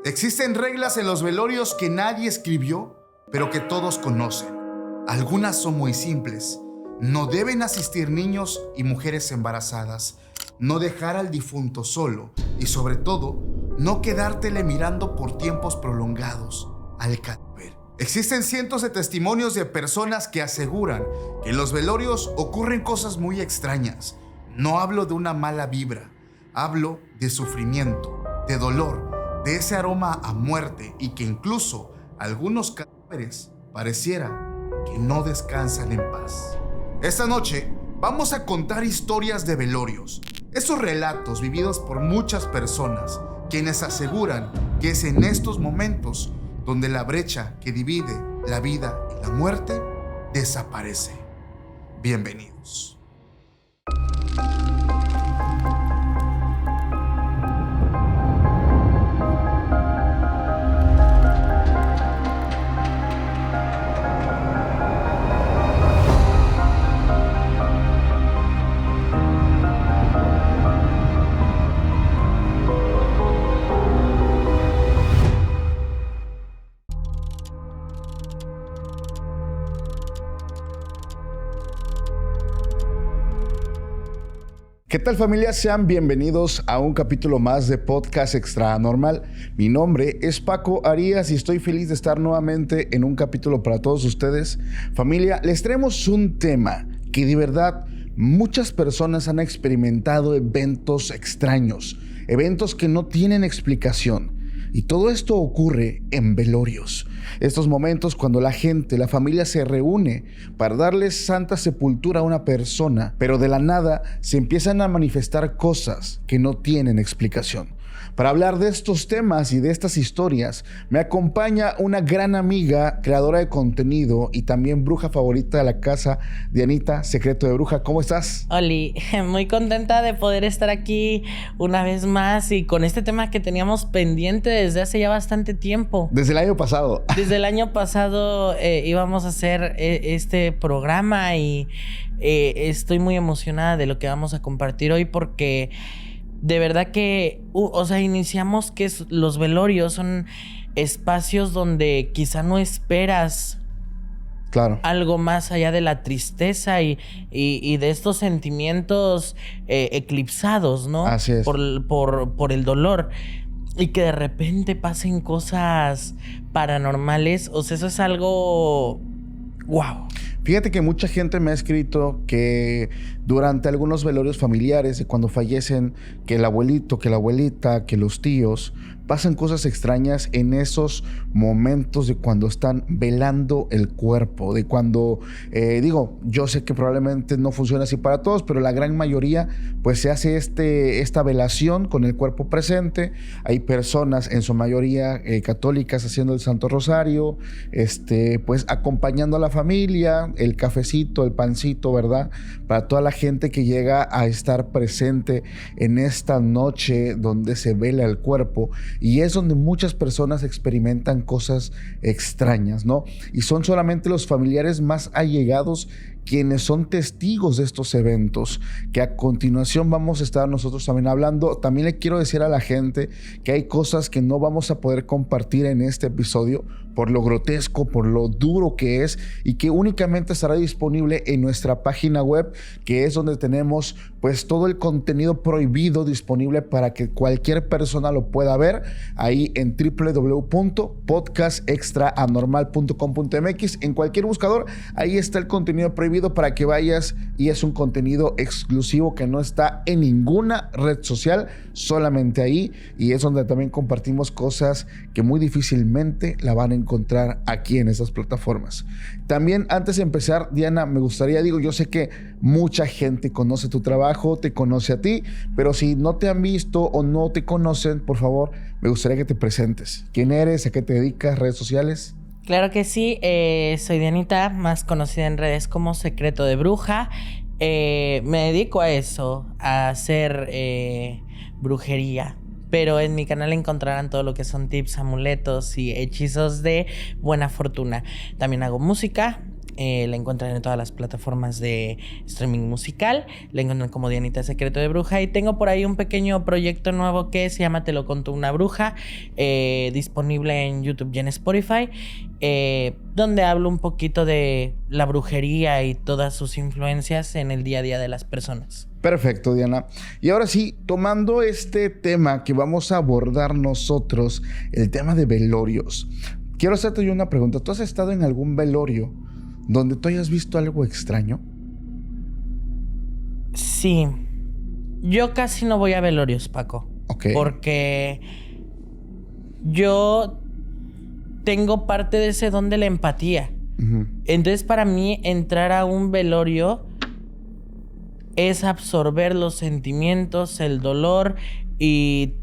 Existen reglas en los velorios que nadie escribió, pero que todos conocen. Algunas son muy simples. No deben asistir niños y mujeres embarazadas. No dejar al difunto solo y, sobre todo, no quedártele mirando por tiempos prolongados al cadáver. Existen cientos de testimonios de personas que aseguran que en los velorios ocurren cosas muy extrañas. No hablo de una mala vibra, hablo de sufrimiento, de dolor, de ese aroma a muerte y que incluso algunos cadáveres pareciera que no descansan en paz. Esta noche vamos a contar historias de velorios, esos relatos vividos por muchas personas, quienes aseguran que es en estos momentos donde la brecha que divide la vida y la muerte desaparece. Bienvenidos. ¿Qué tal, familia? Sean bienvenidos a un capítulo más de Podcast Extra Normal. Mi nombre es Paco Arias y estoy feliz de estar nuevamente en un capítulo para todos ustedes. Familia, les traemos un tema que de verdad muchas personas han experimentado eventos extraños, eventos que no tienen explicación. Y todo esto ocurre en velorios. Estos momentos cuando la gente, la familia se reúne para darle santa sepultura a una persona, pero de la nada se empiezan a manifestar cosas que no tienen explicación. Para hablar de estos temas y de estas historias, me acompaña una gran amiga, creadora de contenido y también bruja favorita de la casa, Dianita, Secreto de Bruja. ¿Cómo estás? Oli, muy contenta de poder estar aquí una vez más y con este tema que teníamos pendiente desde hace ya bastante tiempo. Desde el año pasado. Desde el año pasado íbamos a hacer este programa y estoy muy emocionada de lo que vamos a compartir hoy porque de verdad que, iniciamos que los velorios son espacios donde quizá no esperas algo más allá de la tristeza y de estos sentimientos eclipsados, ¿no? Así es. Por el dolor. Y que de repente pasen cosas paranormales. O sea, eso es algo wow. Fíjate que mucha gente me ha escrito que durante algunos velorios familiares, de cuando fallecen, que el abuelito, que la abuelita, que los tíos, pasan cosas extrañas en esos momentos de cuando están velando el cuerpo, de cuando, yo sé que probablemente no funciona así para todos, pero la gran mayoría, pues se hace esta velación con el cuerpo presente. Hay personas, en su mayoría católicas, haciendo el Santo Rosario, pues acompañando a la familia, el cafecito, el pancito, ¿verdad? Para toda la gente que llega a estar presente en esta noche donde se vela el cuerpo. Y es donde muchas personas experimentan cosas extrañas, ¿no? Y son solamente los familiares más allegados quienes son testigos de estos eventos, que a continuación vamos a estar nosotros también hablando. También le quiero decir a la gente que hay cosas que no vamos a poder compartir en este episodio por lo grotesco, por lo duro que es, y que únicamente estará disponible en nuestra página web, que es donde tenemos pues todo el contenido prohibido disponible para que cualquier persona lo pueda ver, ahí en www.podcastextraanormal.com.mx. En cualquier buscador, ahí está el contenido prohibido para que vayas, y es un contenido exclusivo que no está en ninguna red social, solamente ahí, y es donde también compartimos cosas que muy difícilmente la van a encontrar aquí en esas plataformas. También, antes de empezar, Diana, me gustaría, yo sé que mucha gente conoce tu trabajo, te conoce a ti, pero si no te han visto o no te conocen, por favor, me gustaría que te presentes. ¿Quién eres? ¿A qué te dedicas? ¿Redes sociales? Claro que sí, soy Dianita, más conocida en redes como Secreto de Bruja. Me dedico a eso, a hacer brujería. Pero en mi canal encontrarán todo lo que son tips, amuletos y hechizos de buena fortuna. También hago música, La encuentran en todas las plataformas de streaming musical. La encuentran como Dianita Secreto de Bruja. Y tengo por ahí un pequeño proyecto nuevo que se llama Te lo contó una bruja. Disponible en YouTube y en Spotify. Donde hablo un poquito de la brujería y todas sus influencias en el día a día de las personas. Perfecto, Diana. Y ahora sí, tomando este tema que vamos a abordar nosotros, el tema de velorios. Quiero hacerte yo una pregunta. ¿Tú has estado en algún velorio donde tú hayas visto algo extraño? Sí. Yo casi no voy a velorios, Paco. Ok. Porque yo tengo parte de ese don de la empatía. Uh-huh. Entonces, para mí, entrar a un velorio es absorber los sentimientos, el dolor y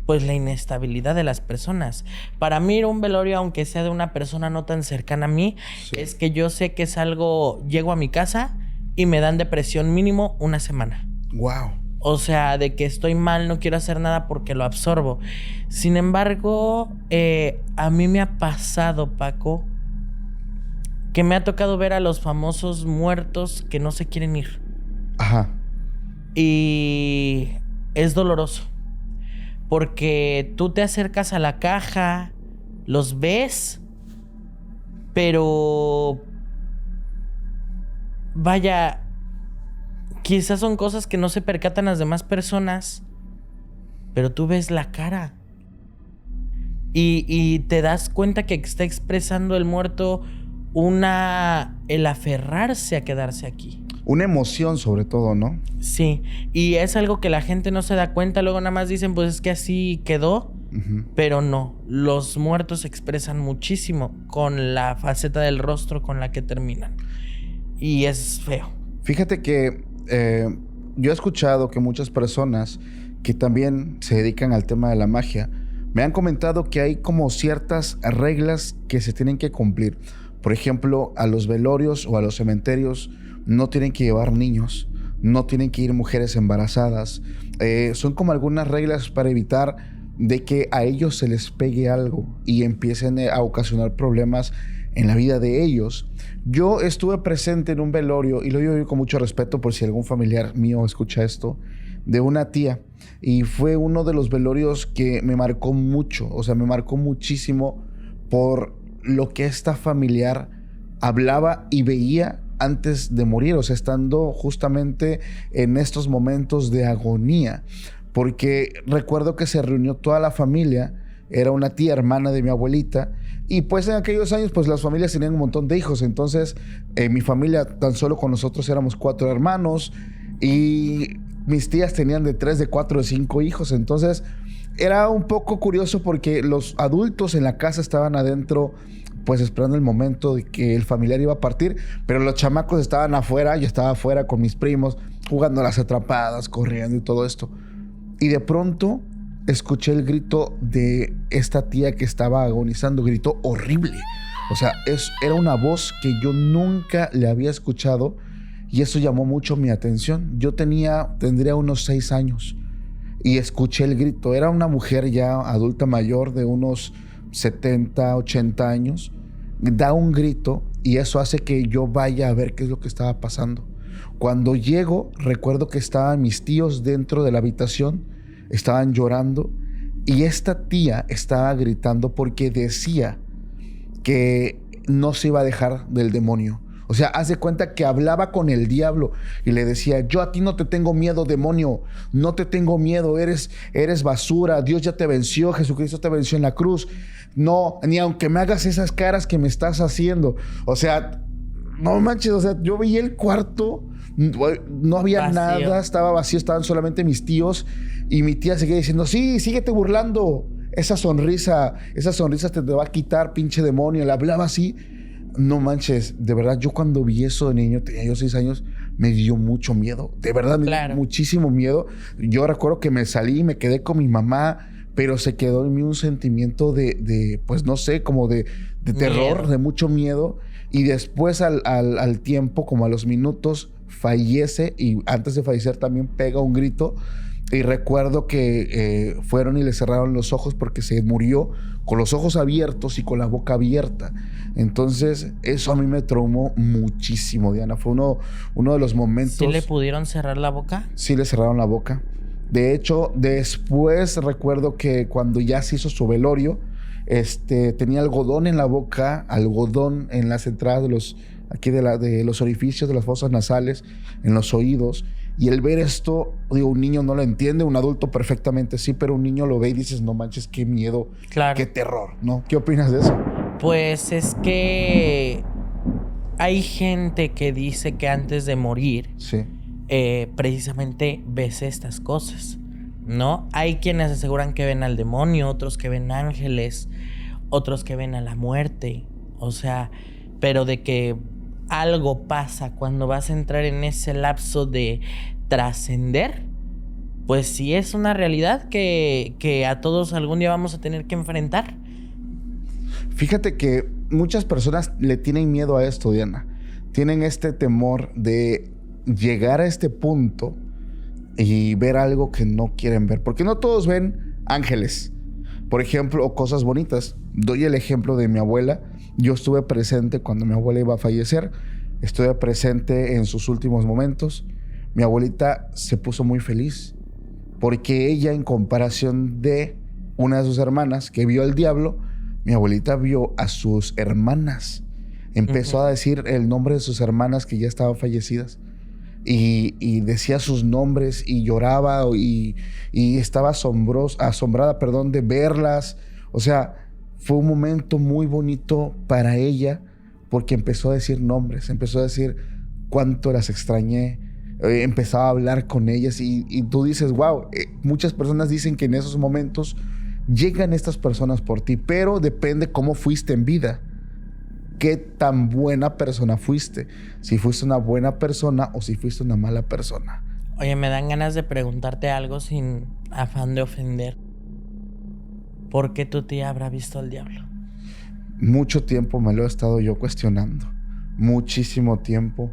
pues la inestabilidad de las personas. Para mí ir a un velorio, aunque sea de una persona no tan cercana a mí, sí, es que yo sé que es algo... Llego a mi casa y me dan depresión mínimo una semana. Wow. O sea, de que estoy mal, no quiero hacer nada porque lo absorbo. Sin embargo, a mí me ha pasado, Paco, que me ha tocado ver a los famosos muertos que no se quieren ir. Ajá. Y es doloroso. Porque tú te acercas a la caja, los ves, pero vaya, quizás son cosas que no se percatan las demás personas, pero tú ves la cara. Y te das cuenta que está expresando el muerto el aferrarse a quedarse aquí. Una emoción sobre todo, ¿no? Sí, y es algo que la gente no se da cuenta. Luego nada más dicen, pues es que así quedó. Uh-huh. Pero no, los muertos se expresan muchísimo con la faceta del rostro con la que terminan. Y es feo. Fíjate que yo he escuchado que muchas personas que también se dedican al tema de la magia me han comentado que hay como ciertas reglas que se tienen que cumplir. Por ejemplo, a los velorios o a los cementerios no tienen que llevar niños, no tienen que ir mujeres embarazadas. Son como algunas reglas para evitar de que a ellos se les pegue algo y empiecen a ocasionar problemas en la vida de ellos. Yo estuve presente en un velorio, y lo digo con mucho respeto por si algún familiar mío escucha esto, de una tía. Y fue uno de los velorios que me marcó mucho, o sea, me marcó muchísimo por lo que esta familiar hablaba y veía antes de morir, o sea, estando justamente en estos momentos de agonía. Porque recuerdo que se reunió toda la familia, era una tía hermana de mi abuelita, y pues en aquellos años pues las familias tenían un montón de hijos. Entonces mi familia, tan solo con nosotros éramos 4 hermanos, y mis tías tenían de 3, de 4, de 5 hijos. Entonces era un poco curioso porque los adultos en la casa estaban adentro pues esperando el momento de que el familiar iba a partir, pero los chamacos estaban afuera. Yo estaba afuera con mis primos jugando a las atrapadas, corriendo y todo esto. Y de pronto escuché el grito de esta tía que estaba agonizando. Gritó horrible. O sea, era una voz que yo nunca le había escuchado, y eso llamó mucho mi atención. Yo tendría unos 6 años y escuché el grito. Era una mujer ya adulta mayor de unos 70, 80 años. Da un grito y eso hace que yo vaya a ver qué es lo que estaba pasando. Cuando llego, recuerdo que estaban mis tíos dentro de la habitación, estaban llorando, y esta tía estaba gritando porque decía que no se iba a dejar del demonio. O sea, haz de cuenta que hablaba con el diablo y le decía: yo a ti no te tengo miedo, demonio, no te tengo miedo, eres basura, Dios ya te venció, Jesucristo te venció en la cruz, no, ni aunque me hagas esas caras que me estás haciendo. O sea, no manches, o sea, yo veía el cuarto, no había vacío. Nada, estaba vacío, estaban solamente mis tíos, y mi tía seguía diciendo: sí, síguete burlando, esa sonrisa te va a quitar, pinche demonio. Le hablaba así. No manches, de verdad, yo cuando vi eso de niño, tenía yo 6 años, me dio mucho miedo. De verdad, me dio muchísimo miedo. Yo recuerdo que me salí y me quedé con mi mamá, pero se quedó en mí un sentimiento de pues no sé, como de terror, de mucho miedo. Y después al tiempo, como a los minutos, fallece, y antes de fallecer también pega un grito. Y recuerdo que fueron y le cerraron los ojos porque se murió con los ojos abiertos y con la boca abierta. Entonces, eso a mí me traumó muchísimo, Diana. Fue uno de los momentos... ¿Sí le pudieron cerrar la boca? Sí, le cerraron la boca. De hecho, después recuerdo que cuando ya se hizo su velorio, tenía algodón en la boca, algodón en las entradas de los orificios de las fosas nasales, en los oídos. Y el ver esto, digo, un niño no lo entiende, un adulto perfectamente sí, pero un niño lo ve y dices, no manches, qué miedo, claro, qué terror, ¿no? ¿Qué opinas de eso? Pues es que hay gente que dice que antes de morir, sí, precisamente ves estas cosas, ¿no? Hay quienes aseguran que ven al demonio, otros que ven ángeles, otros que ven a la muerte, o sea, pero de que algo pasa cuando vas a entrar en ese lapso de trascender, pues sí es una realidad que a todos algún día vamos a tener que enfrentar. Fíjate que muchas personas le tienen miedo a esto, Diana. Tienen este temor de llegar a este punto y ver algo que no quieren ver. Porque no todos ven ángeles, por ejemplo, o cosas bonitas. Doy el ejemplo de mi abuela. Yo estuve presente cuando mi abuela iba a fallecer. Estuve presente en sus últimos momentos. Mi abuelita se puso muy feliz porque ella, en comparación de una de sus hermanas que vio al diablo, mi abuelita vio a sus hermanas. Empezó a decir el nombre de sus hermanas que ya estaban fallecidas. Y decía sus nombres y lloraba y estaba asombrada, de verlas. O sea, fue un momento muy bonito para ella porque empezó a decir nombres, empezó a decir cuánto las extrañé. Empezaba a hablar con ellas y tú dices, wow, muchas personas dicen que en esos momentos llegan estas personas por ti, pero depende cómo fuiste en vida. ¿Qué tan buena persona fuiste? Si fuiste una buena persona o si fuiste una mala persona. Oye, me dan ganas de preguntarte algo sin afán de ofender. ¿Por qué tu tía habrá visto al diablo? Mucho tiempo me lo he estado yo cuestionando. Muchísimo tiempo.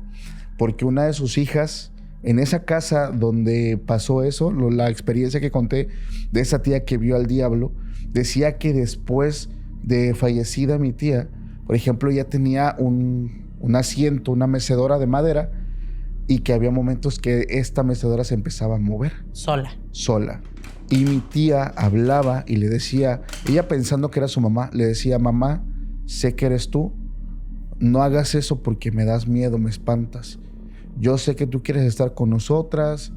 Porque una de sus hijas, en esa casa donde pasó eso, la experiencia que conté de esa tía que vio al diablo, decía que después de fallecida mi tía, por ejemplo, ella tenía un asiento, una mecedora de madera, y que había momentos que esta mecedora se empezaba a mover. Sola. Y mi tía hablaba y le decía, ella pensando que era su mamá, le decía, mamá, sé que eres tú, no hagas eso porque me das miedo, me espantas. Yo sé que tú quieres estar con nosotras,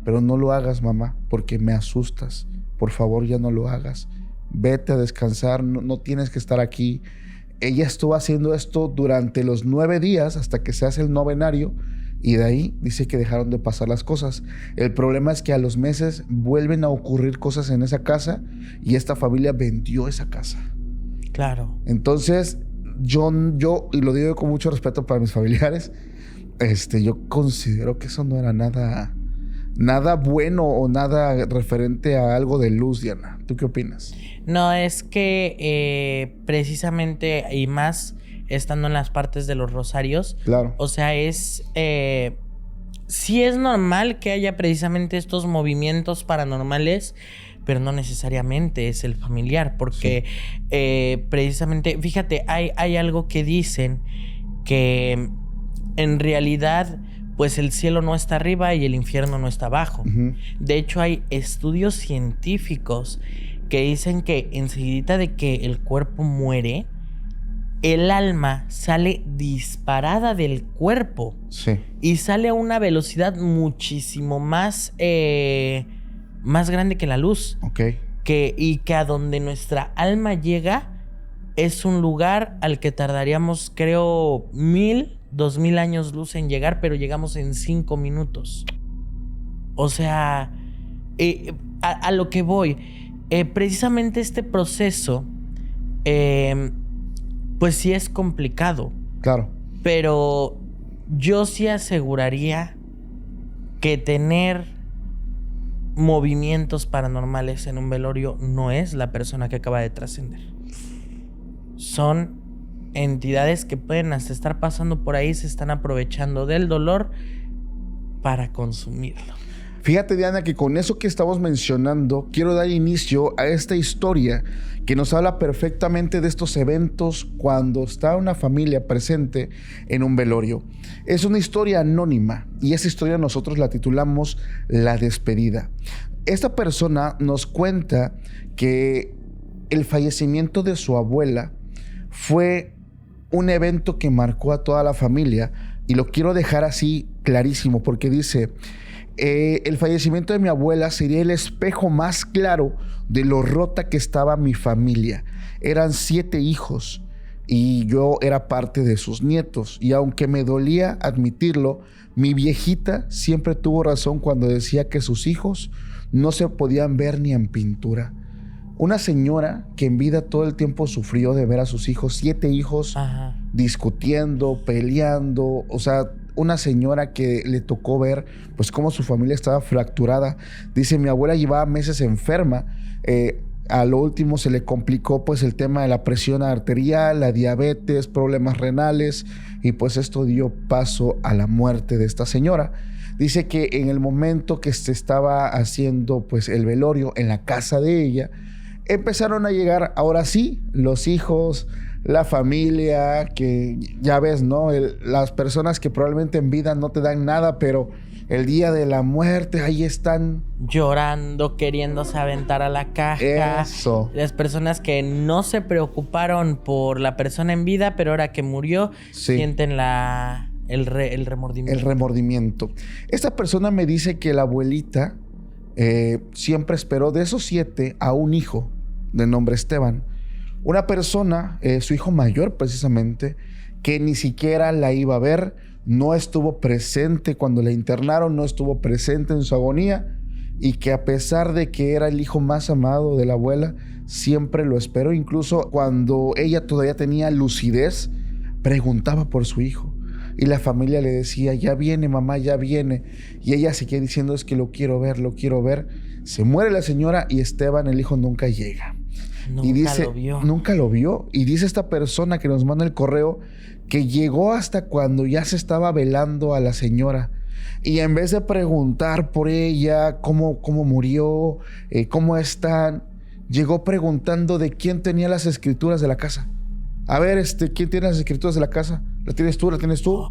pero no lo hagas, mamá, porque me asustas. Por favor, ya no lo hagas. Vete a descansar, no tienes que estar aquí. Ella estuvo haciendo esto durante los 9 días hasta que se hace el novenario y de ahí dice que dejaron de pasar las cosas. El problema es que a los meses vuelven a ocurrir cosas en esa casa y esta familia vendió esa casa. Claro. Entonces, yo y lo digo con mucho respeto para mis familiares, yo considero que eso no era nada bueno o nada referente a algo de luz, Diana. ¿Tú qué opinas? No, es que precisamente, y más estando en las partes de los rosarios, claro, o sea, sí es normal que haya precisamente estos movimientos paranormales, pero no necesariamente es el familiar, porque sí. Precisamente, fíjate, hay algo que dicen que en realidad, pues el cielo no está arriba y el infierno no está abajo. Uh-huh. De hecho, hay estudios científicos que dicen que enseguida de que el cuerpo muere, el alma sale disparada del cuerpo. Sí. Y sale a una velocidad muchísimo más grande que la luz. Ok. Y que a donde nuestra alma llega es un lugar al que tardaríamos, creo, 2000 años luz en llegar, pero llegamos en 5 minutos. O sea, a lo que voy, precisamente este proceso, pues sí es complicado. Claro. Pero yo sí aseguraría que tener movimientos paranormales en un velorio no es la persona que acaba de trascender. Son entidades que pueden hasta estar pasando por ahí, se están aprovechando del dolor para consumirlo. Fíjate, Diana, que con eso que estamos mencionando, quiero dar inicio a esta historia que nos habla perfectamente de estos eventos cuando está una familia presente en un velorio. Es una historia anónima y esa historia nosotros la titulamos La Despedida. Esta persona nos cuenta que el fallecimiento de su abuela fue un evento que marcó a toda la familia, y lo quiero dejar así clarísimo porque dice: el fallecimiento de mi abuela sería el espejo más claro de lo rota que estaba mi familia. Eran 7 hijos y yo era parte de sus nietos, y aunque me dolía admitirlo, mi viejita siempre tuvo razón cuando decía que sus hijos no se podían ver ni en pintura. Una señora que en vida todo el tiempo sufrió de ver a sus hijos, 7 hijos, discutiendo, peleando. O sea, una señora que le tocó ver pues cómo su familia estaba fracturada. Dice: mi abuela llevaba meses enferma. A lo último se le complicó pues el tema de la presión arterial, la diabetes, problemas renales, y pues esto dio paso a la muerte de esta señora. Dice que en el momento que se estaba haciendo pues el velorio en la casa de ella, empezaron a llegar, ahora sí, los hijos, la familia, que ya ves, ¿no? Las personas que probablemente en vida no te dan nada, pero el día de la muerte ahí están llorando, queriéndose aventar a la caja. Eso. Las personas que no se preocuparon por la persona en vida, pero ahora que murió, sienten el remordimiento. El remordimiento. Esta persona me dice que la abuelita siempre esperó de esos 7 a un hijo de nombre Esteban. Una persona, su hijo mayor precisamente, que ni siquiera la iba a ver, no estuvo presente cuando la internaron, no estuvo presente en su agonía, y que a pesar de que era el hijo más amado de la abuela, siempre lo esperó. Incluso cuando ella todavía tenía lucidez, preguntaba por su hijo. Y la familia le decía: ya viene, mamá, ya viene. Y ella seguía diciendo: es que lo quiero ver, lo quiero ver. Se muere la señora y Esteban, el hijo, nunca llega. Nunca lo vio. Y dice esta persona que nos manda el correo que llegó hasta cuando ya se estaba velando a la señora. Y en vez de preguntar por ella, cómo murió, cómo están, llegó preguntando de quién tenía las escrituras de la casa. A ver, ¿quién tiene las escrituras de la casa? ¿La tienes tú? ¿La tienes tú?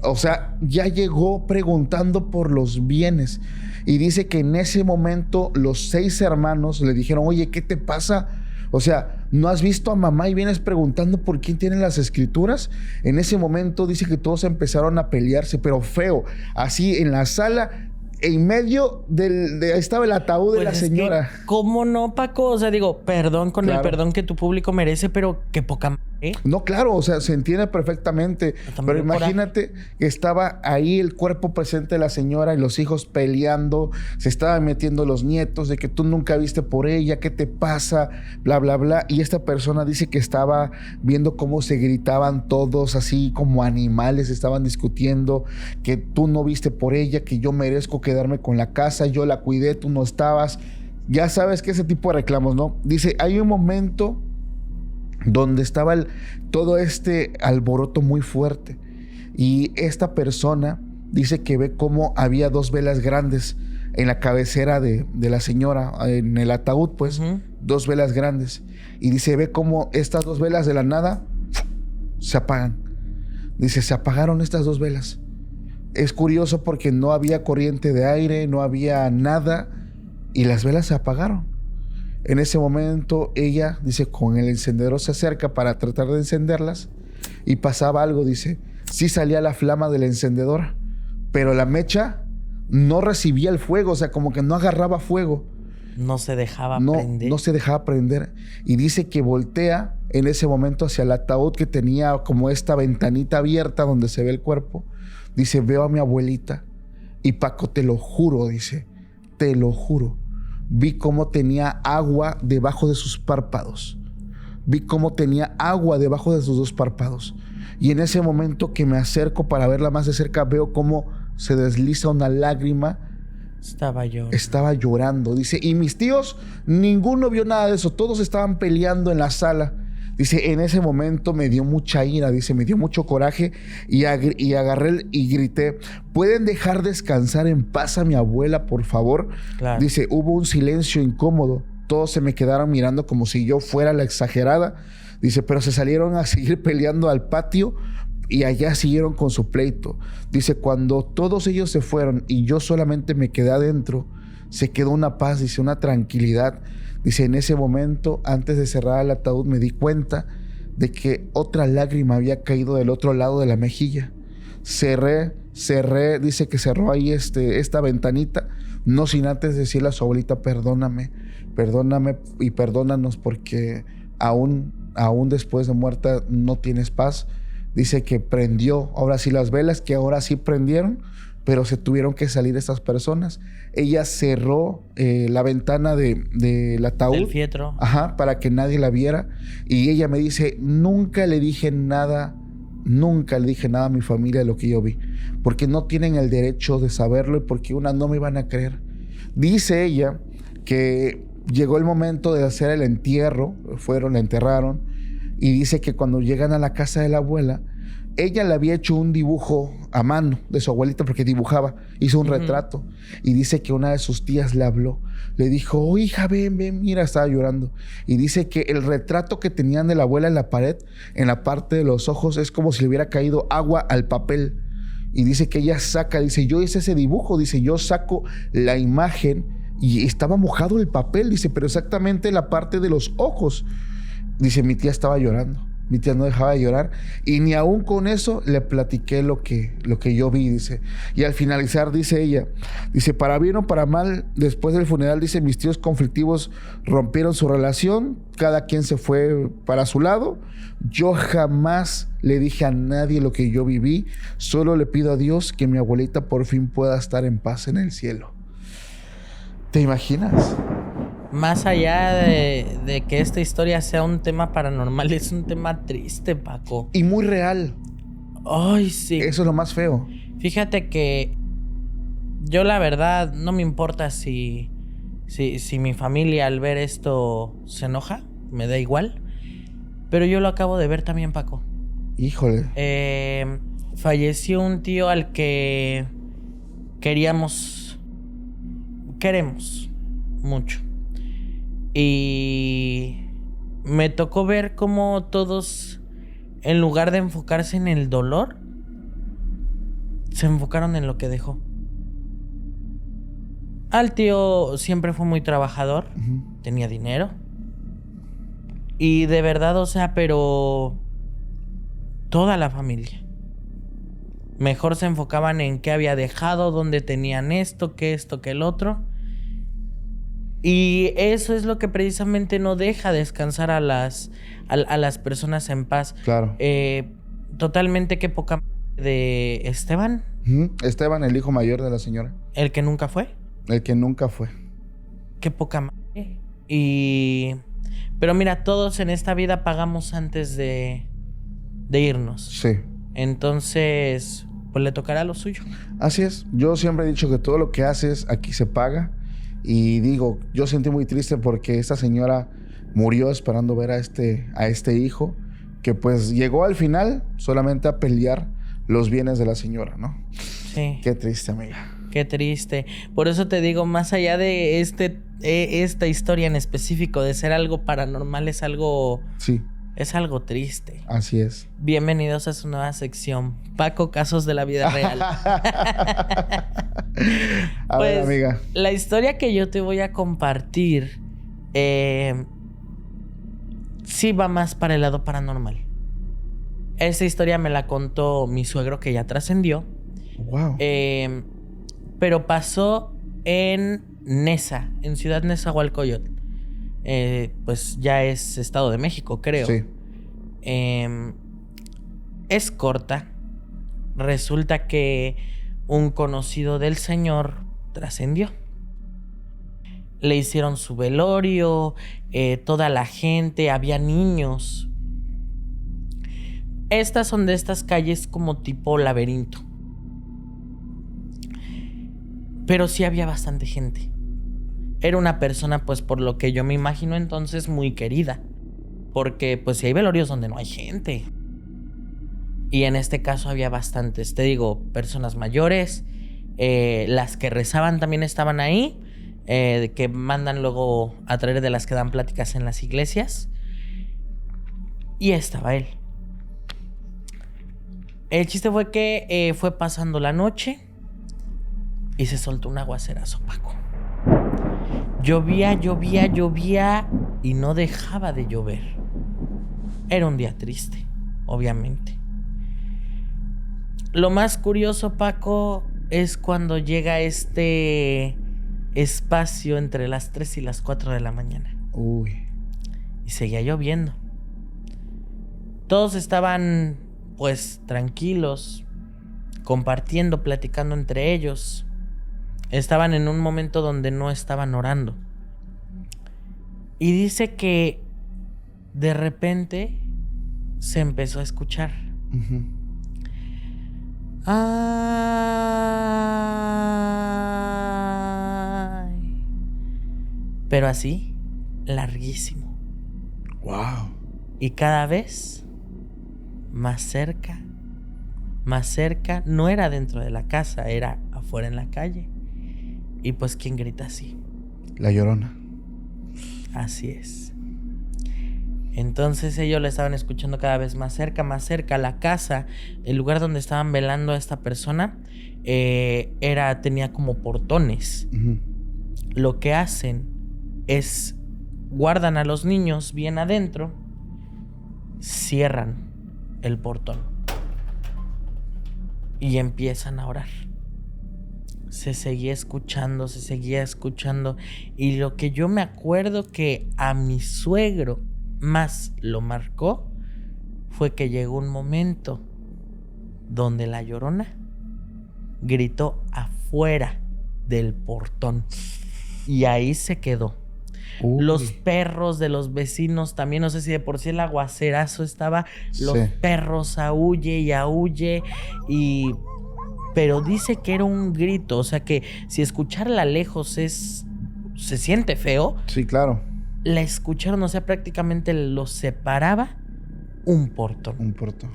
O sea, ya llegó preguntando por los bienes. Y dice que en ese momento los 6 hermanos le dijeron: oye, ¿qué te pasa? O sea, ¿no has visto a mamá y vienes preguntando por quién tiene las escrituras? En ese momento dice que todos empezaron a pelearse, pero feo. Así en la sala, en medio estaba el ataúd de la señora. ¿Cómo no, Paco? O sea, digo, perdón con el perdón que tu público merece, pero qué poca madre. No, claro, o sea, se entiende perfectamente. Pero imagínate que estaba ahí el cuerpo presente de la señora y los hijos peleando, se estaban metiendo los nietos de que tú nunca viste por ella, ¿qué te pasa? Bla, bla, bla. Y esta persona dice que estaba viendo cómo se gritaban todos así como animales, estaban discutiendo que tú no viste por ella, que yo merezco quedarme con la casa, yo la cuidé, tú no estabas. Ya sabes que ese tipo de reclamos, ¿no? Dice, hay un momento donde estaba todo este alboroto muy fuerte, y esta persona dice que ve cómo había 2 velas grandes en la cabecera de la señora, en el ataúd, pues, 2 velas grandes, y dice, ve cómo estas 2 velas de la nada se apagan. Dice, se apagaron estas 2 velas. Es curioso porque no había corriente de aire, no había nada, y las velas se apagaron. En ese momento ella, dice, con el encendedor se acerca para tratar de encenderlas, y pasaba algo, dice, sí salía la flama del encendedor, pero la mecha no recibía el fuego, o sea, como que no agarraba fuego. No se dejaba prender. No se dejaba prender. Y dice que voltea en ese momento hacia el ataúd que tenía como esta ventanita abierta donde se ve el cuerpo. Dice, veo a mi abuelita, y Paco, te lo juro, dice, te lo juro, vi cómo tenía agua debajo de sus párpados. Vi cómo tenía agua debajo de sus 2 párpados. Y en ese momento que me acerco para verla más de cerca, veo cómo se desliza una lágrima. Estaba llorando. Dice, y mis tíos, ninguno vio nada de eso. Todos estaban peleando en la sala. Dice, en ese momento me dio mucha ira, dice, me dio mucho coraje y agarré y grité, ¿pueden dejar descansar en paz a mi abuela, por favor? Claro. Dice, hubo un silencio incómodo. Todos se me quedaron mirando como si yo fuera la exagerada. Dice, pero se salieron a seguir peleando al patio y allá siguieron con su pleito. Dice, cuando todos ellos se fueron y yo solamente me quedé adentro, se quedó una paz, dice, una tranquilidad. Dice, en ese momento, antes de cerrar el ataúd, me di cuenta de que otra lágrima había caído del otro lado de la mejilla. Cerré, dice que cerró ahí esta ventanita, no sin antes decirle a su abuelita, perdóname y perdónanos porque aún después de muerta no tienes paz. Dice que prendió, ahora sí las velas, que ahora sí prendieron, pero se tuvieron que salir estas personas. Ella cerró la ventana del ataúd. Del fietro. Ajá, para que nadie la viera. Y ella me dice, nunca le dije nada a mi familia de lo que yo vi, porque no tienen el derecho de saberlo y porque no me iban a creer. Dice ella que llegó el momento de hacer el entierro, la enterraron, y dice que cuando llegan a la casa de la abuela, ella le había hecho un dibujo a mano de su abuelita porque dibujaba, hizo un retrato, y dice que una de sus tías le habló, le dijo, oh hija, ven, mira, estaba llorando, y dice que el retrato que tenían de la abuela en la pared, en la parte de los ojos, es como si le hubiera caído agua al papel, y dice que ella dice, yo hice ese dibujo, dice, yo saco la imagen y estaba mojado el papel, dice, pero exactamente la parte de los ojos. Dice, mi tía estaba llorando. Mi tía no dejaba de llorar. Y ni aún con eso le platiqué lo que yo vi, dice. Y al finalizar, dice ella, dice, para bien o para mal, después del funeral, dice, mis tíos conflictivos rompieron su relación. Cada quien se fue para su lado. Yo jamás le dije a nadie lo que yo viví. Solo le pido a Dios que mi abuelita por fin pueda estar en paz en el cielo. ¿Te imaginas? Más allá de que esta historia sea un tema paranormal, es un tema triste, Paco. Y muy real. Ay, sí. Eso es lo más feo. Fíjate que yo la verdad no me importa si mi familia al ver esto se enoja, me da igual. Pero yo lo acabo de ver también, Paco. Híjole. Falleció un tío al que queremos mucho. Y me tocó ver cómo todos, en lugar de enfocarse en el dolor, se enfocaron en lo que dejó. Al tío siempre fue muy trabajador, tenía dinero. Y de verdad, o sea, pero toda la familia. Mejor se enfocaban en qué había dejado, dónde tenían esto, que el otro. Y eso es lo que precisamente no deja descansar a las personas en paz. Claro. Totalmente, qué poca de Esteban. Esteban, el hijo mayor de la señora. El que nunca fue. El que nunca fue. Qué poca madre. Pero mira, todos en esta vida pagamos antes de irnos. Sí. Entonces, pues le tocará lo suyo. Así es. Yo siempre he dicho que todo lo que haces aquí se paga. Y digo, yo sentí muy triste porque esta señora murió esperando ver a este hijo, que pues llegó al final solamente a pelear los bienes de la señora, ¿no? Sí. Qué triste, amiga. Qué triste. Por eso te digo, más allá de esta historia en específico, de ser algo paranormal, es algo... Sí. Es algo triste. Así es. Bienvenidos a su nueva sección, Paco, casos de la vida real. A ver, amiga. La historia que yo te voy a compartir sí va más para el lado paranormal. Esta historia me la contó mi suegro, que ya trascendió. Wow. Pero pasó en Neza, en Ciudad Nezahualcóyotl. Pues ya es Estado de México, creo. Sí. Es corta. Resulta que un conocido del señor trascendió. Le hicieron su velorio, toda la gente, había niños. Estas son de estas calles como tipo laberinto. Pero sí había bastante gente. Era una persona, pues por lo que yo me imagino entonces, muy querida. Porque pues si hay velorios donde no hay gente. Y en este caso había bastantes, te digo, personas mayores. Las que rezaban también estaban ahí. Que mandan luego a traer, de las que dan pláticas en las iglesias. Y estaba él. El chiste fue que fue pasando la noche y se soltó un aguacerazo, Paco. Llovía y no dejaba de llover. Era un día triste, obviamente. Lo más curioso, Paco, es cuando llega este espacio entre las 3 y las 4 de la mañana. Uy. Y seguía lloviendo. Todos estaban, pues, tranquilos, compartiendo, platicando entre ellos. Estaban en un momento donde no estaban orando. Y dice que de repente se empezó a escuchar. Uh-huh. Ay. Pero así, larguísimo. Wow. Y cada vez más cerca, más cerca. No era dentro de la casa, era afuera en la calle. Y pues, ¿quién grita así? La Llorona. Así es. Entonces ellos la estaban escuchando cada vez más cerca, más cerca. La casa, el lugar donde estaban velando a esta persona, tenía como portones. Uh-huh. Lo que hacen es guardan a los niños bien adentro, cierran el portón y empiezan a orar. Se seguía escuchando. Y lo que yo me acuerdo que a mi suegro más lo marcó fue que llegó un momento donde la Llorona gritó afuera del portón y ahí se quedó. Uy. Los perros de los vecinos también, no sé si de por sí el aguacerazo estaba, los perros aúlle, pero dice que era un grito, o sea que si escucharla lejos se siente feo. Sí, claro. La escucharon, o sea, prácticamente los separaba un portón. Un portón.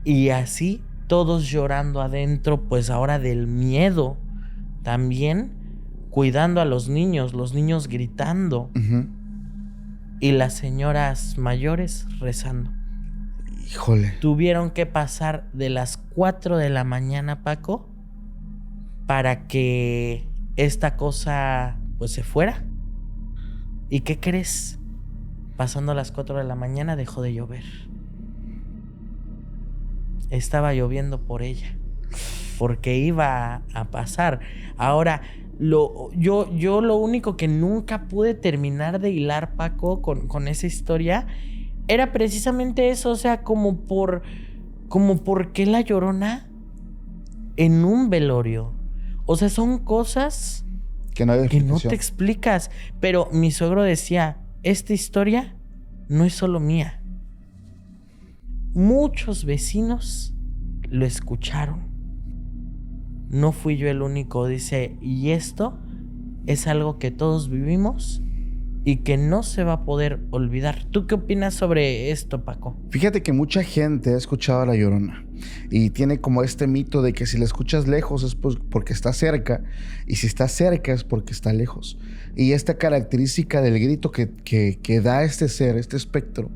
Y así, todos llorando adentro, pues ahora del miedo también, cuidando a los niños gritando. Uh-huh. Y las señoras mayores rezando. Híjole. Tuvieron que pasar de las 4 de la mañana, Paco, para que esta cosa pues se fuera. ¿Y qué crees? Pasando las 4 de la mañana dejó de llover. Estaba lloviendo por ella, porque iba a pasar. Ahora, yo lo único que nunca pude terminar de hilar, Paco, con esa historia, era precisamente eso. O sea, como por qué la Llorona en un velorio. O sea, son cosas que no te explicas. Pero mi suegro decía, esta historia no es solo mía. Muchos vecinos lo escucharon. No fui yo el único, dice, y esto es algo que todos vivimos y que no se va a poder olvidar. ¿Tú qué opinas sobre esto, Paco? Fíjate que mucha gente ha escuchado a la Llorona y tiene como este mito de que si la escuchas lejos es porque está cerca, y si está cerca es porque está lejos. Y esta característica del grito que da este ser, este espectro,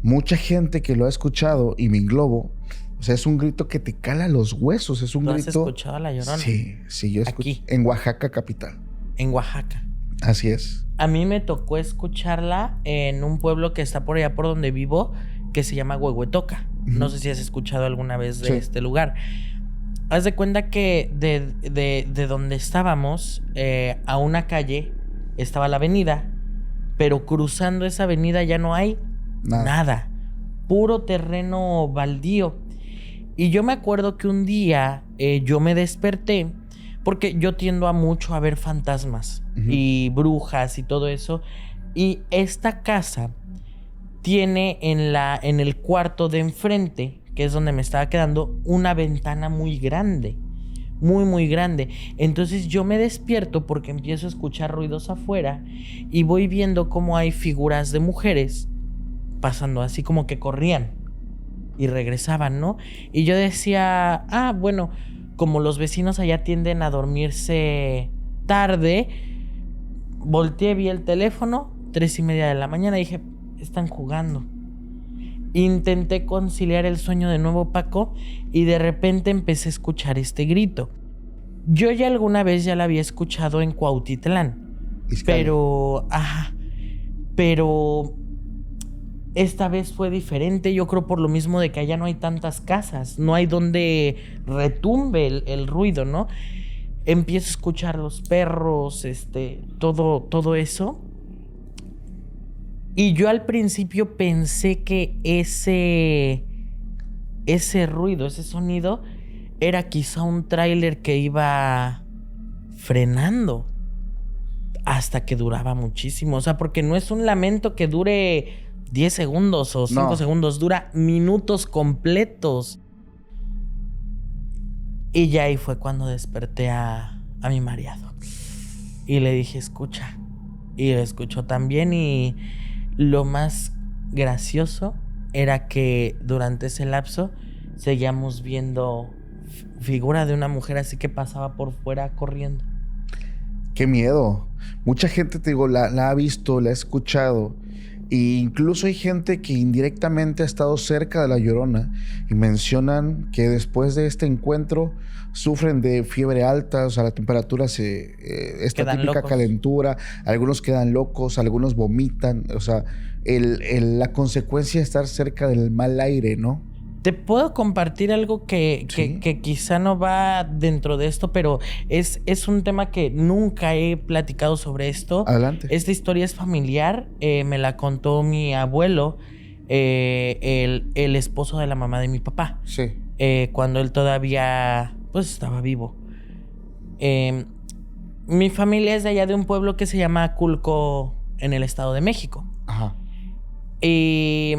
mucha gente que lo ha escuchado, y me englobo, o sea, es un grito que te cala los huesos. Es un grito. ¿Tú has escuchado a la Llorona? Sí, yo escuché. Aquí. En Oaxaca capital. En Oaxaca. Así es. A mí me tocó escucharla en un pueblo que está por allá por donde vivo, que se llama Huehuetoca. Uh-huh. No sé si has escuchado alguna vez de este lugar. Haz de cuenta que de donde estábamos, a una calle estaba la avenida, pero cruzando esa avenida ya no hay nada. Puro terreno baldío. Y yo me acuerdo que un día yo me desperté, porque yo tiendo a mucho a ver fantasmas, uh-huh, y brujas y todo eso. Y esta casa tiene en el cuarto de enfrente, que es donde me estaba quedando, una ventana muy grande. muy, muy grande. Entonces yo me despierto porque empiezo a escuchar ruidos afuera y voy viendo cómo hay figuras de mujeres pasando, así como que corrían y regresaban, ¿no? Y yo decía, bueno, como los vecinos allá tienden a dormirse tarde, volteé, vi el teléfono, 3:30 de la mañana, y dije, están jugando. Intenté conciliar el sueño de nuevo, Paco, y de repente empecé a escuchar este grito. Yo ya alguna vez ya la había escuchado en Cuautitlán, pero esta vez fue diferente. Yo creo por lo mismo de que allá no hay tantas casas, no hay donde retumbe el ruido, ¿no? Empiezo a escuchar los perros, todo eso. Y yo al principio pensé que ese ruido, ese sonido, era quizá un tráiler que iba frenando hasta que duraba muchísimo. O sea, porque no es un lamento que dure 10 segundos o 5 segundos, dura minutos completos. Y ya ahí fue cuando desperté a mi mareado. Y le dije, escucha. Y lo escuchó también, y lo más gracioso era que durante ese lapso seguíamos viendo figura de una mujer así que pasaba por fuera corriendo. Qué miedo. Mucha gente, te digo, la ha visto, la ha escuchado. E incluso hay gente que indirectamente ha estado cerca de La Llorona y mencionan que después de este encuentro sufren de fiebre alta, o sea, la temperatura esta Quedan típica locos. calentura, algunos quedan locos, algunos vomitan, o sea, la consecuencia de estar cerca del mal aire, ¿no? Te puedo compartir algo que quizá no va dentro de esto, pero es un tema que nunca he platicado sobre esto. Adelante. Esta historia es familiar, me la contó mi abuelo, el esposo de la mamá de mi papá. Sí. Cuando él todavía, pues, estaba vivo. Mi familia es de allá de un pueblo que se llama Culco, en el Estado de México. Ajá. Y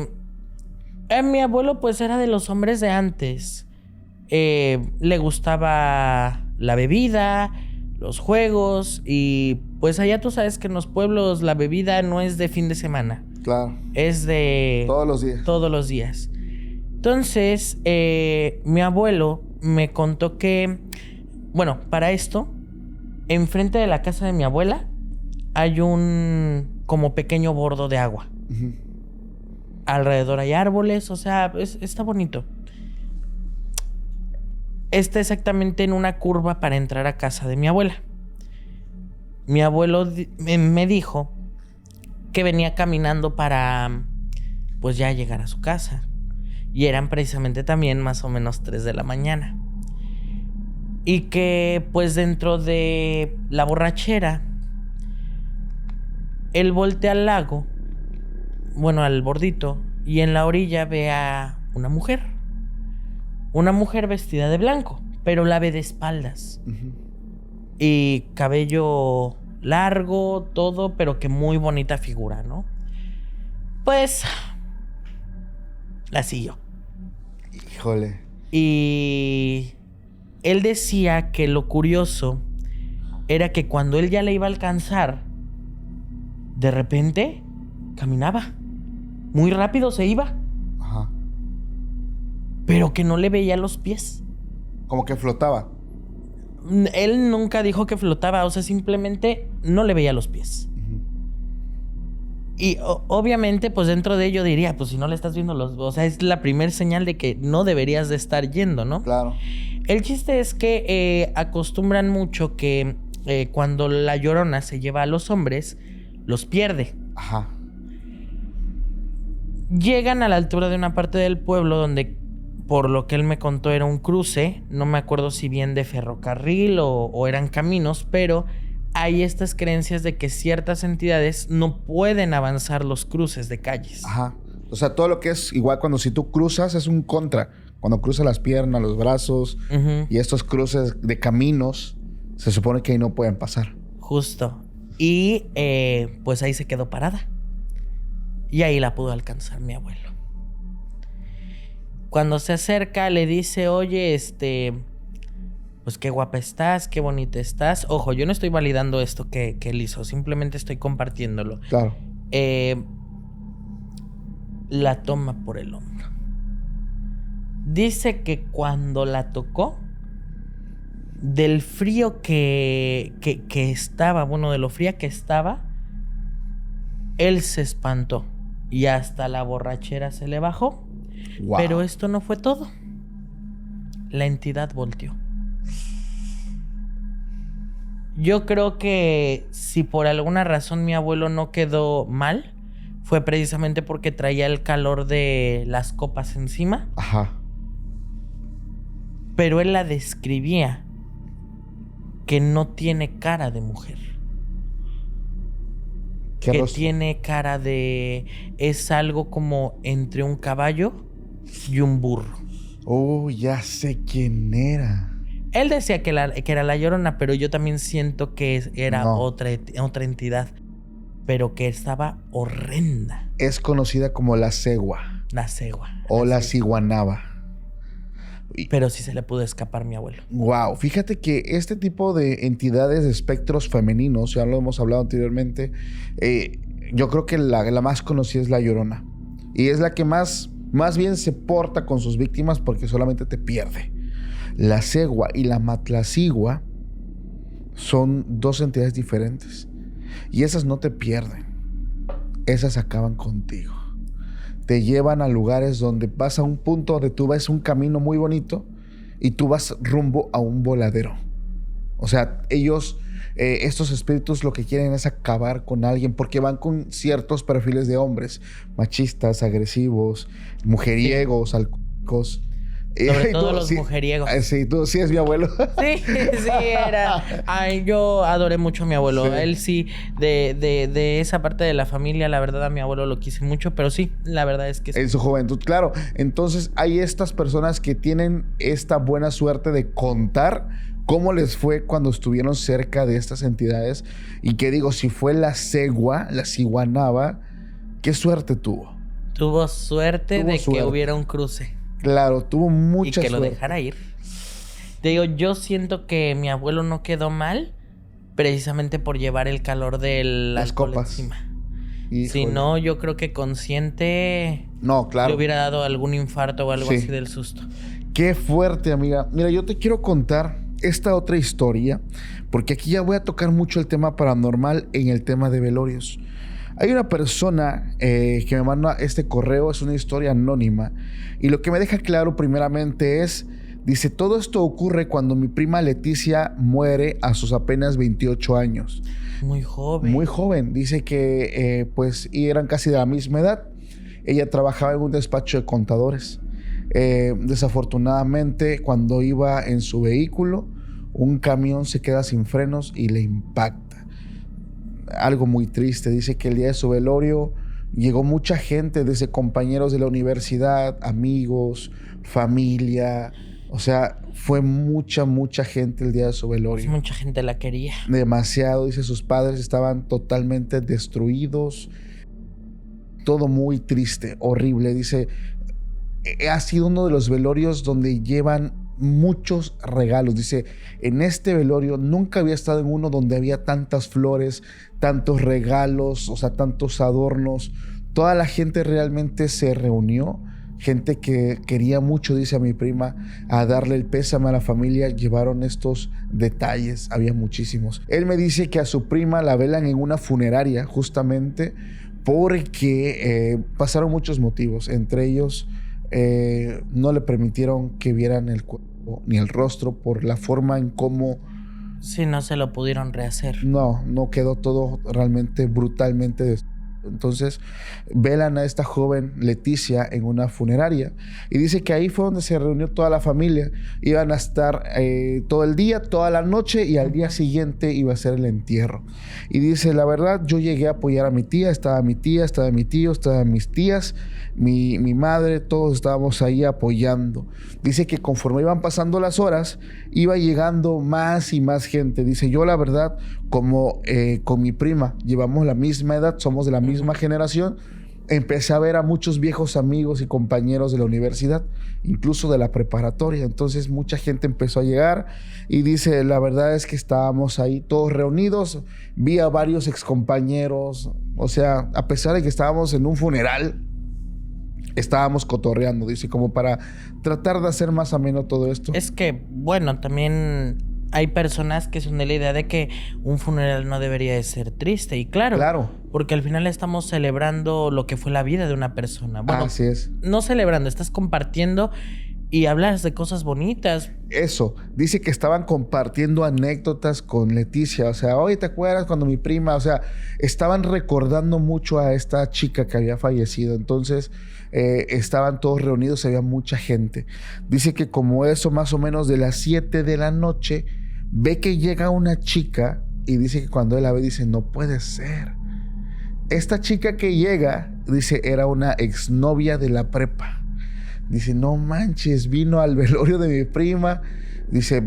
mi abuelo pues era de los hombres de antes. Le gustaba la bebida, los juegos, y pues allá tú sabes que en los pueblos la bebida no es de fin de semana. Claro. Es de todos los días. Todos los días. Entonces, mi abuelo me contó que, bueno, para esto, enfrente de la casa de mi abuela hay un como pequeño bordo de agua. Uh-huh. Alrededor hay árboles, o sea, está bonito. Está exactamente en una curva para entrar a casa de mi abuela. Mi abuelo me dijo que venía caminando para, pues, ya llegar a su casa. Y eran precisamente también más o menos 3 de la mañana. Y que, pues, dentro de la borrachera, él voltea al lago, bueno, al bordito, y en la orilla ve a una mujer. Una mujer vestida de blanco, pero la ve de espaldas. Uh-huh. Y cabello largo, todo, pero que muy bonita figura, ¿no? Pues la siguió. Híjole. Y él decía que lo curioso era que cuando él ya le iba a alcanzar, de repente caminaba. Muy rápido se iba. Ajá. Pero que no le veía los pies. Como que flotaba. Él nunca dijo que flotaba, o sea, simplemente no le veía los pies. Uh-huh. Y obviamente, pues dentro de ello diría, pues si no le estás viendo o sea, es la primer señal de que no deberías de estar yendo, ¿no? Claro. El chiste es que acostumbran mucho que cuando la Llorona se lleva a los hombres, los pierde. Ajá. Llegan a la altura de una parte del pueblo donde, por lo que él me contó, era un cruce. No me acuerdo si bien de ferrocarril o eran caminos, pero hay estas creencias de que ciertas entidades no pueden avanzar los cruces de calles. Ajá. O sea, todo lo que es igual cuando si tú cruzas es un contra. Cuando cruzas las piernas, los brazos, Uh-huh. y estos cruces de caminos, se supone que ahí no pueden pasar. Justo. Y pues ahí se quedó parada. Y ahí la pudo alcanzar mi abuelo. Cuando se acerca le dice, oye, pues qué guapa estás, qué bonita estás. Ojo, yo no estoy validando esto que él hizo, simplemente estoy compartiéndolo. Claro. La toma por el hombro. Dice que cuando la tocó, del frío que estaba, bueno, de lo fría que estaba, él se espantó y hasta la borrachera se le bajó. Wow. Pero esto no fue todo. La entidad volteó. Yo creo que si por alguna razón mi abuelo no quedó mal, fue precisamente porque traía el calor de las copas encima. Ajá. Pero él la describía que no tiene cara de mujer. ¿Qué Que rostro? tiene cara de... Es algo como entre un caballo y un burro. Oh, ya sé quién era. Él decía que era la Llorona, pero yo también siento que era No. otra entidad. Pero que estaba horrenda. Es conocida como la cegua La cegua. o la ciguanaba. Pero sí se le pudo escapar mi abuelo. Wow, fíjate que este tipo de entidades de espectros femeninos, ya lo hemos hablado anteriormente, yo creo que la más conocida es la Llorona. Y es la que más bien se porta con sus víctimas porque solamente te pierde. La cegua y la matlacigua son dos entidades diferentes. Y esas no te pierden. Esas acaban contigo. Te llevan a lugares donde vas a un punto donde tú ves un camino muy bonito y tú vas rumbo a un voladero. O sea, ellos, estos espíritus lo que quieren es acabar con alguien porque van con ciertos perfiles de hombres, machistas, agresivos, mujeriegos, alcohólicos. Sobre todo los sí, mujeriegos. Sí, tú sí es mi abuelo. Sí, era. Ay, yo adoré mucho a mi abuelo. Sí. Él sí, de esa parte de la familia, la verdad a mi abuelo lo quise mucho, pero sí, la verdad es que sí. En su juventud, claro. Entonces hay estas personas que tienen esta buena suerte de contar cómo les fue cuando estuvieron cerca de estas entidades. Y que digo, si fue la cegua, la ciguanaba, ¿qué suerte tuvo? Tuvo suerte de que hubiera un cruce. Claro, tuvo mucha suerte. Y que suerte. lo dejara ir. Te digo, yo siento que mi abuelo no quedó mal precisamente por llevar el calor del Las alcohol copas. encima. Híjole. Si no, yo creo que consciente No, claro. le hubiera dado algún infarto o algo Sí. así del susto. Qué fuerte, amiga. Mira, yo te quiero contar esta otra historia, porque aquí ya voy a tocar mucho el tema paranormal en el tema de velorios. Hay una persona que me manda este correo, es una historia anónima, y lo que me deja claro primeramente es, dice, todo esto ocurre cuando mi prima Leticia muere a sus apenas 28 años. Muy joven. Muy joven. Dice que pues y eran casi de la misma edad. Ella trabajaba en un despacho de contadores. Desafortunadamente, cuando iba en su vehículo, un camión se queda sin frenos y le impacta. Algo muy triste. Dice que el día de su velorio llegó mucha gente, desde compañeros de la universidad, amigos, familia. O sea, fue mucha gente el día de su velorio. Pues mucha gente la quería. Demasiado. Dice, sus padres estaban totalmente destruidos. Todo muy triste, horrible. Dice, ha sido uno de los velorios donde llevan muchos regalos. Dice, en este velorio nunca había estado en uno donde había tantas flores, tantos regalos, o sea, tantos adornos. Toda la gente realmente se reunió. Gente que quería mucho, dice a mi prima, a darle el pésame a la familia, llevaron estos detalles, había muchísimos. Él me dice que a su prima la velan en una funeraria, justamente porque pasaron muchos motivos. Entre ellos, no le permitieron que vieran el cuerpo ni el rostro por la forma en cómo... Sí, no se lo pudieron rehacer. No quedó todo realmente brutalmente destruido. Entonces velan a esta joven Leticia en una funeraria y dice que ahí fue donde se reunió toda la familia. Iban a estar todo el día, toda la noche, y al día siguiente iba a ser el entierro. Y dice, la verdad, yo llegué a apoyar a mi tía, estaba mi tío, estaban mis tías, mi madre, todos estábamos ahí apoyando. Dice que conforme iban pasando las horas, iba llegando más y más gente. Dice, yo la verdad, como con mi prima llevamos la misma edad, somos de la misma generación, empecé a ver a muchos viejos amigos y compañeros de la universidad, incluso de la preparatoria. Entonces mucha gente empezó a llegar y dice, la verdad es que estábamos ahí todos reunidos, vi a varios excompañeros, o sea, a pesar de que estábamos en un funeral, estábamos cotorreando, dice, como para tratar de hacer más ameno todo esto. Es que, bueno, también hay personas que son de la idea de que un funeral no debería de ser triste. Y claro, porque al final estamos celebrando lo que fue la vida de una persona. Bueno, así es. No celebrando, estás compartiendo y hablas de cosas bonitas. Eso, dice que estaban compartiendo anécdotas con Leticia. O sea, oye, ¿te acuerdas cuando mi prima? O sea, estaban recordando mucho a esta chica que había fallecido. Entonces, estaban todos reunidos, había mucha gente. Dice que como eso, más o menos de las 7 de la noche, ve que llega una chica y dice que cuando él la ve, dice, no puede ser. Esta chica que llega, dice, era una exnovia de la prepa. Dice, no manches, vino al velorio de mi prima. Dice,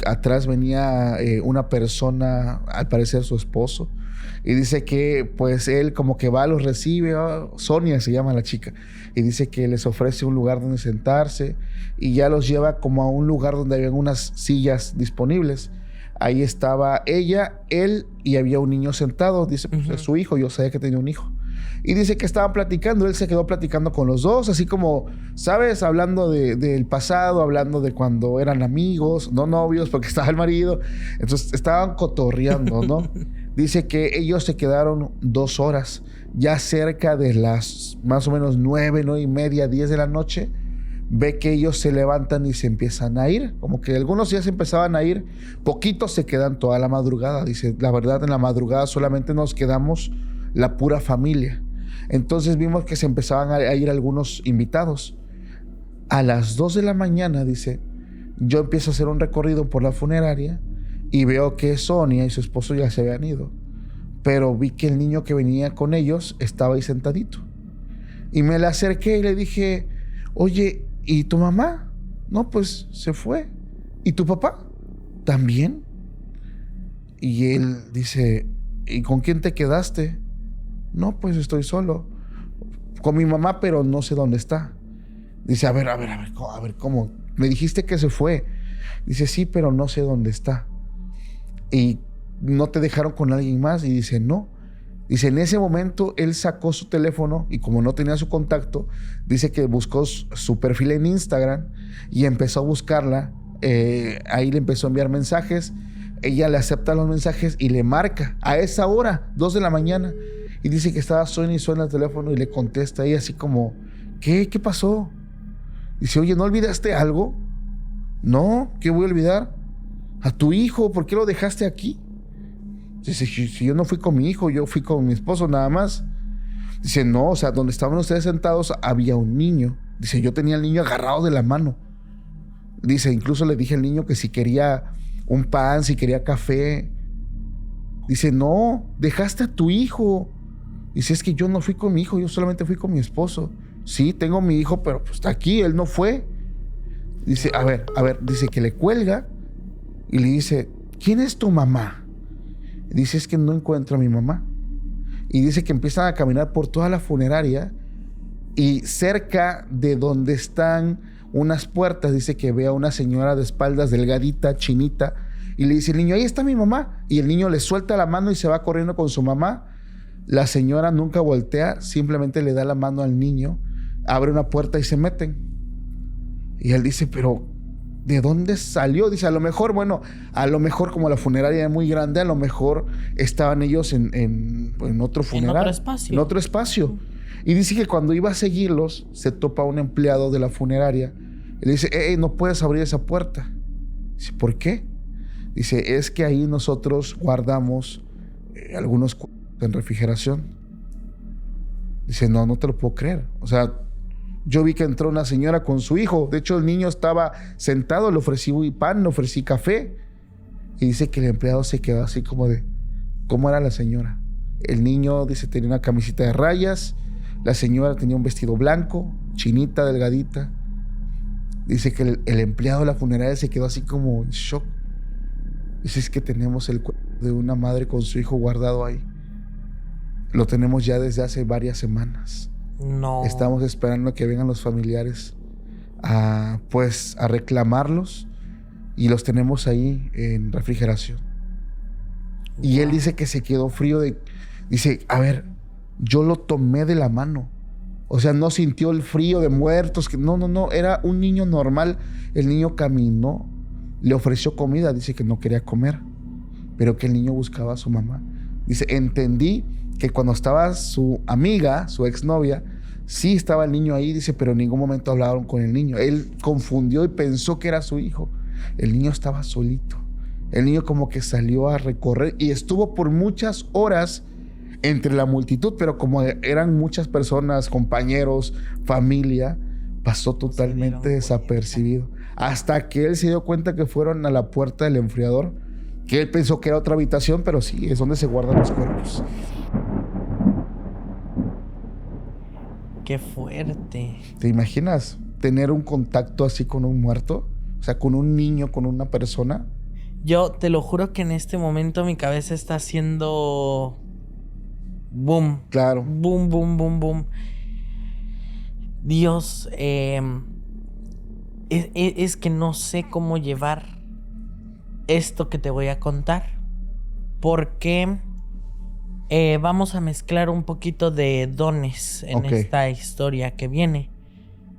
atrás venía una persona, al parecer su esposo. Y dice que pues él como que va, los recibe. Sonia se llama la chica. Y dice que les ofrece un lugar donde sentarse. Y ya los lleva como a un lugar donde había unas sillas disponibles. Ahí estaba ella, él y había un niño sentado. Dice, pues es su hijo, yo sabía que tenía un hijo. Y dice que estaban platicando, él se quedó platicando con los dos, así como, ¿sabes? Hablando del pasado, hablando de cuando eran amigos, no novios, porque estaba el marido. Entonces estaban cotorreando, ¿no? Dice que ellos se quedaron 2 horas, ya cerca de las más o menos 9:30, 10 de la noche. Ve que ellos se levantan y se empiezan a ir. Como que algunos ya se empezaban a ir, poquitos se quedan toda la madrugada. Dice, la verdad, en la madrugada solamente nos quedamos la pura familia. Entonces vimos que se empezaban a ir algunos invitados. A las 2 de la mañana, dice, yo empiezo a hacer un recorrido por la funeraria y veo que Sonia y su esposo ya se habían ido. Pero vi que el niño que venía con ellos estaba ahí sentadito. Y me le acerqué y le dije, oye, ¿y tu mamá? No, pues se fue. ¿Y tu papá? ¿También? Y él dice, ¿y con quién te quedaste? No, pues estoy solo. Con mi mamá, pero no sé dónde está. Dice, a ver, ¿cómo? Me dijiste que se fue. Dice, sí, pero no sé dónde está. ¿Y no te dejaron con alguien más? Y dice, no. Dice, en ese momento él sacó su teléfono y como no tenía su contacto, dice que buscó su perfil en Instagram y empezó a buscarla. Ahí le empezó a enviar mensajes. Ella le acepta los mensajes y le marca a esa hora, 2 de la mañana. Y dice que estaba suena y suena el teléfono y le contesta ella así como, ¿qué pasó? Dice, oye, ¿no olvidaste algo? No, ¿qué voy a olvidar? A tu hijo, ¿por qué lo dejaste aquí? Dice, si yo no fui con mi hijo, yo fui con mi esposo nada más. Dice, no, o sea, donde estaban ustedes sentados había un niño. Dice, yo tenía al niño agarrado de la mano. Dice, incluso le dije al niño que si quería un pan, si quería café. Dice, no, dejaste a tu hijo. Dice, es que yo no fui con mi hijo, yo solamente fui con mi esposo. Sí, tengo mi hijo, pero pues está aquí, él no fue. Dice, a ver, dice que le cuelga y le dice, ¿quién es tu mamá? Dice, es que no encuentro a mi mamá. Y dice que empiezan a caminar por toda la funeraria y cerca de donde están unas puertas, dice que ve a una señora de espaldas delgadita, chinita, y le dice el niño, ahí está mi mamá. Y el niño le suelta la mano y se va corriendo con su mamá. La señora nunca voltea, simplemente le da la mano al niño, abre una puerta y se meten. Y él dice, pero ¿de dónde salió? Dice, a lo mejor como la funeraria es muy grande, a lo mejor estaban ellos en otro funeral. En otro espacio. Y dice que cuando iba a seguirlos, se topa un empleado de la funeraria. Y le dice, no puedes abrir esa puerta. Dice, ¿por qué? Dice, es que ahí nosotros guardamos algunos en refrigeración. Dice, no te lo puedo creer. O sea, yo vi que entró una señora con su hijo. De hecho, el niño estaba sentado, le ofrecí pan, le ofrecí café. Y dice que el empleado se quedó así como de, ¿cómo era la señora? El niño, dice, tenía una camiseta de rayas. La señora tenía un vestido blanco, chinita, delgadita. Dice que el empleado de la funeraria se quedó así como en shock. Dice, es que tenemos el cuerpo de una madre con su hijo guardado ahí. Lo tenemos ya desde hace varias semanas. No. Estamos esperando que vengan los familiares a reclamarlos y los tenemos ahí en refrigeración. Y él dice que se quedó frío dice, a ver, yo lo tomé de la mano. O sea, no sintió el frío de muertos. No, era un niño normal. El niño caminó, le ofreció comida, dice que no quería comer, pero que el niño buscaba a su mamá. Dice, entendí que cuando estaba su amiga, su exnovia, sí estaba el niño ahí, dice, pero en ningún momento hablaron con el niño. Él confundió y pensó que era su hijo. El niño estaba solito. El niño como que salió a recorrer y estuvo por muchas horas entre la multitud, pero como eran muchas personas, compañeros, familia, pasó totalmente desapercibido. Hasta que él se dio cuenta que fueron a la puerta del enfriador, que él pensó que era otra habitación, pero sí, es donde se guardan los cuerpos. Qué fuerte. ¿Te imaginas tener un contacto así con un muerto? O sea, con un niño, con una persona. Yo te lo juro que en este momento mi cabeza está haciendo boom. Claro. Boom, boom, boom, boom. Dios, es que no sé cómo llevar esto que te voy a contar. Porque vamos a mezclar un poquito de dones en esta historia que viene.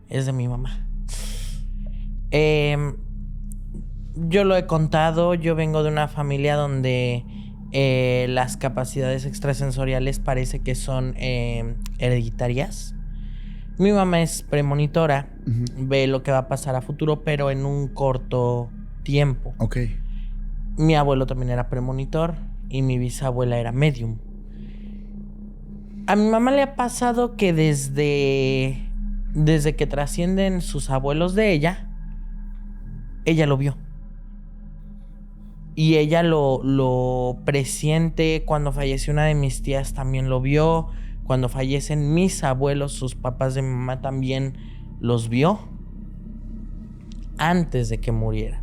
Es de mi mamá. Yo lo he contado. Yo vengo de una familia donde las capacidades extrasensoriales parece que son hereditarias. Mi mamá es premonitora. Ve lo que va a pasar a futuro, pero en un corto tiempo. Mi abuelo también era premonitor y mi bisabuela era medium. A mi mamá le ha pasado que desde que trascienden sus abuelos de ella lo vio. Y ella lo presiente. Cuando falleció una de mis tías también lo vio. Cuando fallecen mis abuelos, sus papás de mi mamá también los vio. Antes de que muriera.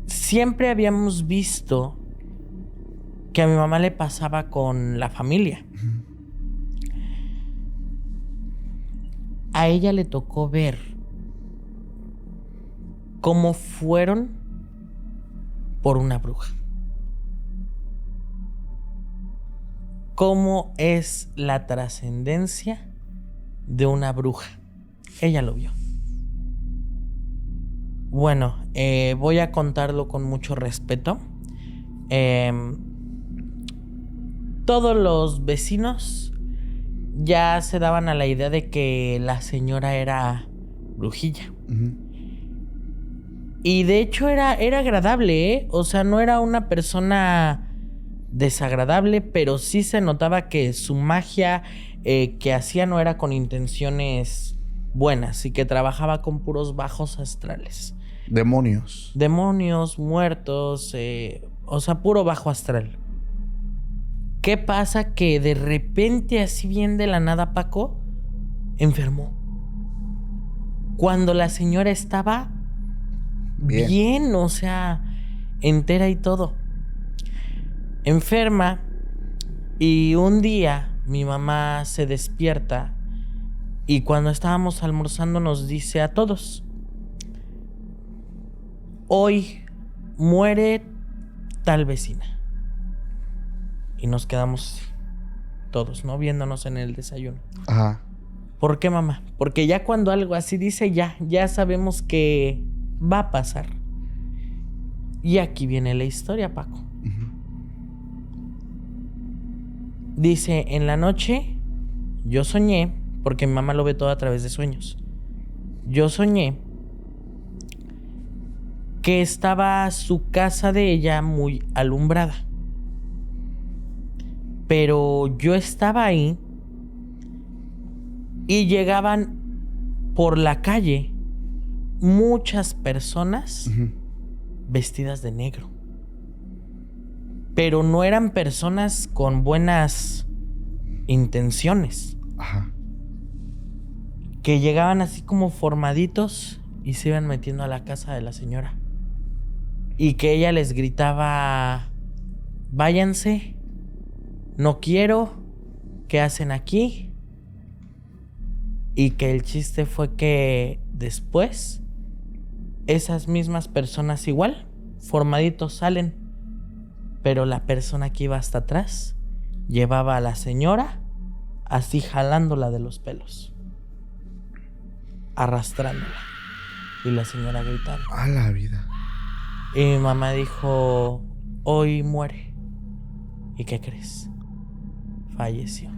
Siempre habíamos visto que a mi mamá le pasaba con la familia. A ella le tocó ver cómo fueron por una bruja. ¿Cómo es la trascendencia de una bruja? Ella lo vio. Bueno, voy a contarlo con mucho respeto. Todos los vecinos ya se daban a la idea de que la señora era brujilla. Y de hecho era agradable, ¿eh? O sea, no era una persona desagradable, pero sí se notaba que su magia que hacía no era con intenciones buenas y que trabajaba con puros bajos astrales. Demonios, muertos, o sea, puro bajo astral. ¿Qué pasa? Que de repente, así bien de la nada, Paco enfermó. Cuando la señora estaba bien, o sea, entera y todo. Enferma. Y un día mi mamá se despierta y cuando estábamos almorzando nos dice a todos: hoy muere tal vecina. Y nos quedamos todos, ¿no? Viéndonos en el desayuno. Ajá. ¿Por qué, mamá? Porque ya cuando algo así dice, ya sabemos que va a pasar. Y aquí viene la historia, Paco. Dice, en la noche yo soñé, porque mi mamá lo ve todo a través de sueños. Yo soñé que estaba su casa de ella muy alumbrada. Pero yo estaba ahí y llegaban por la calle muchas personas vestidas de negro. Pero no eran personas con buenas intenciones. Ajá. Que llegaban así como formaditos y se iban metiendo a la casa de la señora. Y que ella les gritaba: váyanse, no quiero, ¿qué hacen aquí? Y que el chiste fue que después esas mismas personas igual, formaditos, salen, pero la persona que iba hasta atrás llevaba a la señora así jalándola de los pelos, arrastrándola, y la señora gritando. A la vida. Y mi mamá dijo, hoy muere. ¿Y qué crees? Falleció.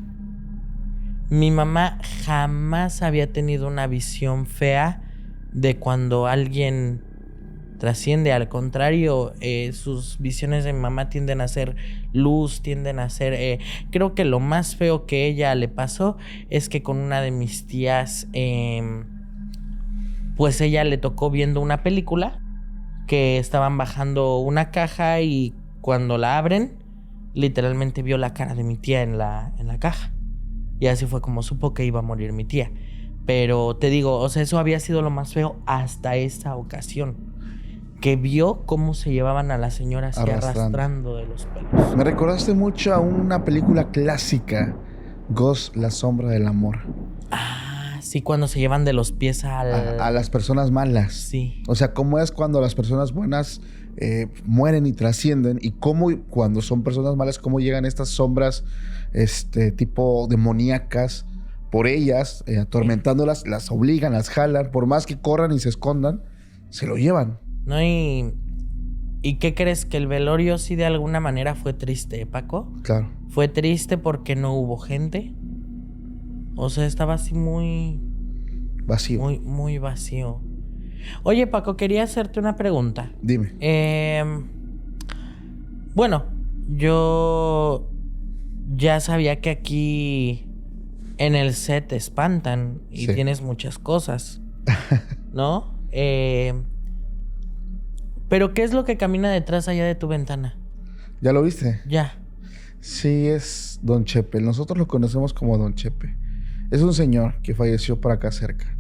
Mi mamá jamás había tenido una visión fea de cuando alguien trasciende. Al contrario, sus visiones de mi mamá tienden a ser luz, tienden a ser... creo que lo más feo que ella le pasó es que con una de mis tías, pues ella le tocó viendo una película que estaban bajando una caja y cuando la abren, literalmente vio la cara de mi tía en la caja. Y así fue como supo que iba a morir mi tía. Pero te digo, o sea, eso había sido lo más feo hasta esa ocasión. Que vio cómo se llevaban a la señora así arrastrando de los pelos. Me recordaste mucho a una película clásica, Ghost, la sombra del amor. Ah, sí, cuando se llevan de los pies a las personas malas. Sí. O sea, cómo es cuando las personas buenas mueren y trascienden, y cómo cuando son personas malas, cómo llegan estas sombras tipo demoníacas por ellas, atormentándolas, las obligan, las jalan, por más que corran y se escondan, se lo llevan. No, ¿y qué crees? Que el velorio sí de alguna manera fue triste, Paco. Claro. Fue triste porque no hubo gente. O sea, estaba así muy... Vacío. Muy, muy vacío. Oye, Paco, quería hacerte una pregunta. Dime. Bueno, yo ya sabía que aquí en el set te espantan y tienes muchas cosas, ¿no? Pero ¿qué es lo que camina detrás allá de tu ventana? ¿Ya lo viste? Ya. Sí, es Don Chepe. Nosotros lo conocemos como Don Chepe. Es un señor que falleció por acá cerca.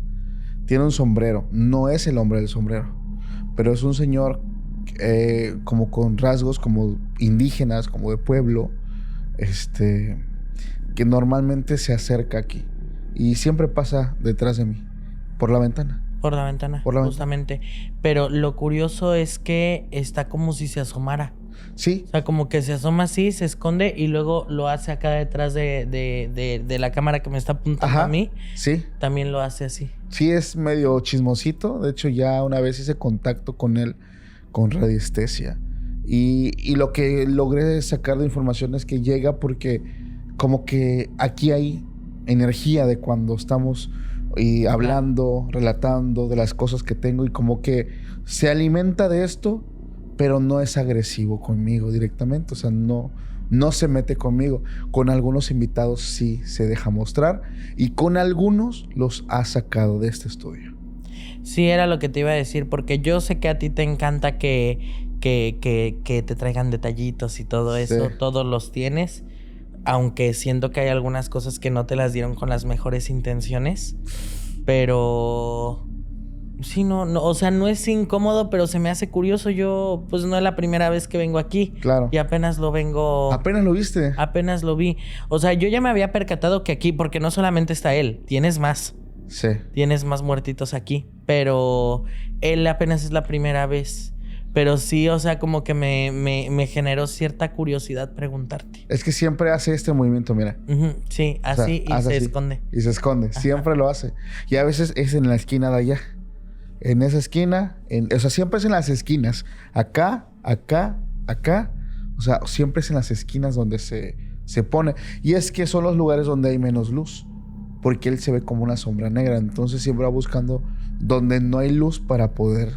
Tiene un sombrero. No es el hombre del sombrero, pero es un señor como con rasgos como indígenas, como de pueblo, que normalmente se acerca aquí y siempre pasa detrás de mí, por la ventana. Por la ventana, justamente. Pero lo curioso es que está como si se asomara. Sí. O sea, como que se asoma así, se esconde y luego lo hace acá detrás de la cámara que me está apuntando a mí. Sí. También lo hace así. Sí, es medio chismosito. De hecho, ya una vez hice contacto con él con radiestesia. Y lo que logré sacar de información es que llega porque como que aquí hay energía de cuando estamos hablando, relatando de las cosas que tengo, y como que se alimenta de esto, pero no es agresivo conmigo directamente. O sea, no se mete conmigo. Con algunos invitados sí se deja mostrar, y con algunos los ha sacado de este estudio. Sí, era lo que te iba a decir, porque yo sé que a ti te encanta que te traigan detallitos y todo eso. Todos los tienes, aunque siento que hay algunas cosas que no te las dieron con las mejores intenciones. Pero sí, no, o sea, no es incómodo, pero se me hace curioso. Yo, pues no es la primera vez que vengo aquí. Claro. Y apenas lo vengo... ¿Apenas lo viste? Apenas lo vi. O sea, yo ya me había percatado que aquí, porque no solamente está él, tienes más. Sí. Tienes más muertitos aquí. Pero él apenas es la primera vez. Pero sí, o sea, como que me generó cierta curiosidad preguntarte. Es que siempre hace este movimiento, mira. Sí, así, o sea, y se esconde. Y se esconde. Ajá. Siempre lo hace. Y a veces es en la esquina de allá. En esa esquina. O sea, siempre es en las esquinas. Acá, acá, acá. O sea, siempre es en las esquinas donde se pone. Y es que son los lugares donde hay menos luz, porque él se ve como una sombra negra. Entonces siempre va buscando donde no hay luz para poder,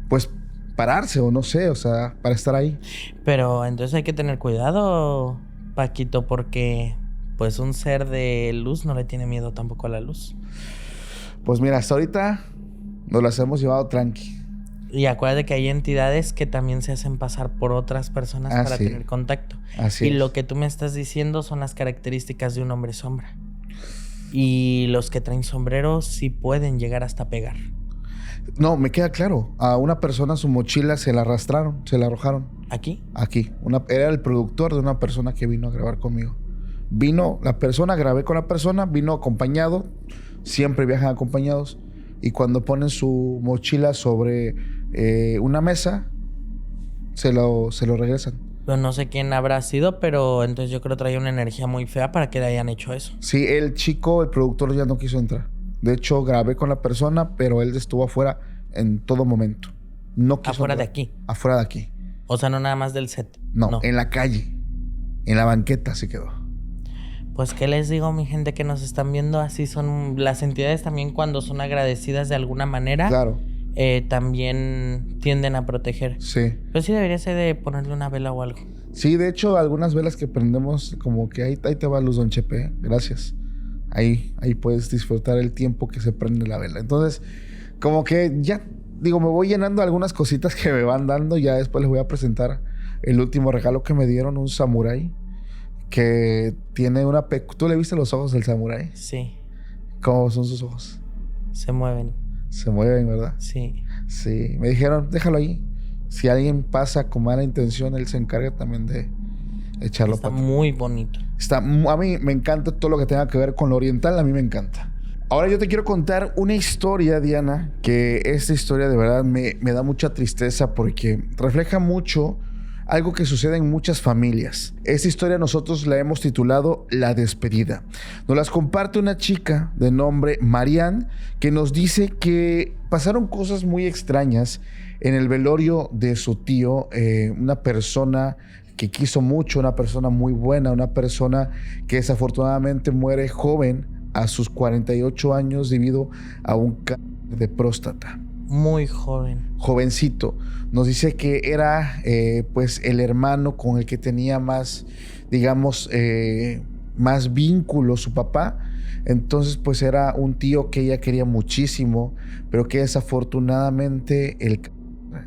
pues, pararse, o no sé, o sea, para estar ahí. Pero entonces hay que tener cuidado, Paquito, porque pues un ser de luz no le tiene miedo tampoco a la luz. Pues mira, hasta ahorita nos las hemos llevado tranqui. Y acuérdate que hay entidades que también se hacen pasar por otras personas para tener contacto. Así es. Lo que tú me estás diciendo son las características de un hombre sombra. Y los que traen sombreros sí pueden llegar hasta pegar. No, me queda claro. A una persona su mochila se la arrastraron, se la arrojaron. ¿Aquí? Aquí. Era el productor de una persona que vino a grabar conmigo. Vino la persona, grabé con la persona, vino acompañado. Siempre viajan acompañados. Y cuando ponen su mochila sobre una mesa, se lo regresan. Pero no sé quién habrá sido, pero entonces yo creo que traía una energía muy fea para que le hayan hecho eso. Sí, el productor ya no quiso entrar. De hecho, grabé con la persona, pero él estuvo afuera en todo momento. No quiso Afuera entrar. de aquí. Afuera de aquí. O sea, no nada más del set. No, en la calle. En la banqueta se quedó. Pues, ¿qué les digo, mi gente que nos están viendo? Así son las entidades también cuando son agradecidas de alguna manera. Claro. También tienden a proteger. Sí. Pero sí debería ser de ponerle una vela o algo. Sí, de hecho, algunas velas que prendemos, como que ahí te va luz, don Chepe. Gracias. Ahí puedes disfrutar el tiempo que se prende la vela. Entonces, como que ya, digo, me voy llenando algunas cositas que me van dando. Ya después les voy a presentar el último regalo que me dieron, un samurái. Que tiene una... ¿Tú le viste los ojos del samurái? Sí. ¿Cómo son sus ojos? Se mueven. Se mueven, ¿verdad? Sí. Sí. Me dijeron, déjalo ahí. Si alguien pasa con mala intención, él se encarga también de echarlo Está para atrás. muy bonito. A mí me encanta todo lo que tenga que ver con lo oriental. A mí me encanta. Ahora yo te quiero contar una historia, Diana, que esta historia de verdad me da mucha tristeza porque refleja mucho algo que sucede en muchas familias. Esta historia nosotros la hemos titulado La Despedida. Nos las comparte una chica de nombre Marianne, que nos dice que pasaron cosas muy extrañas en el velorio de su tío, una persona que quiso mucho, una persona muy buena, una persona que desafortunadamente muere joven a sus 48 años debido a un cáncer de próstata. Muy joven. Jovencito. Nos dice que era pues el hermano con el que tenía más, digamos, más vínculo su papá. Entonces pues era un tío que ella quería muchísimo, pero que desafortunadamente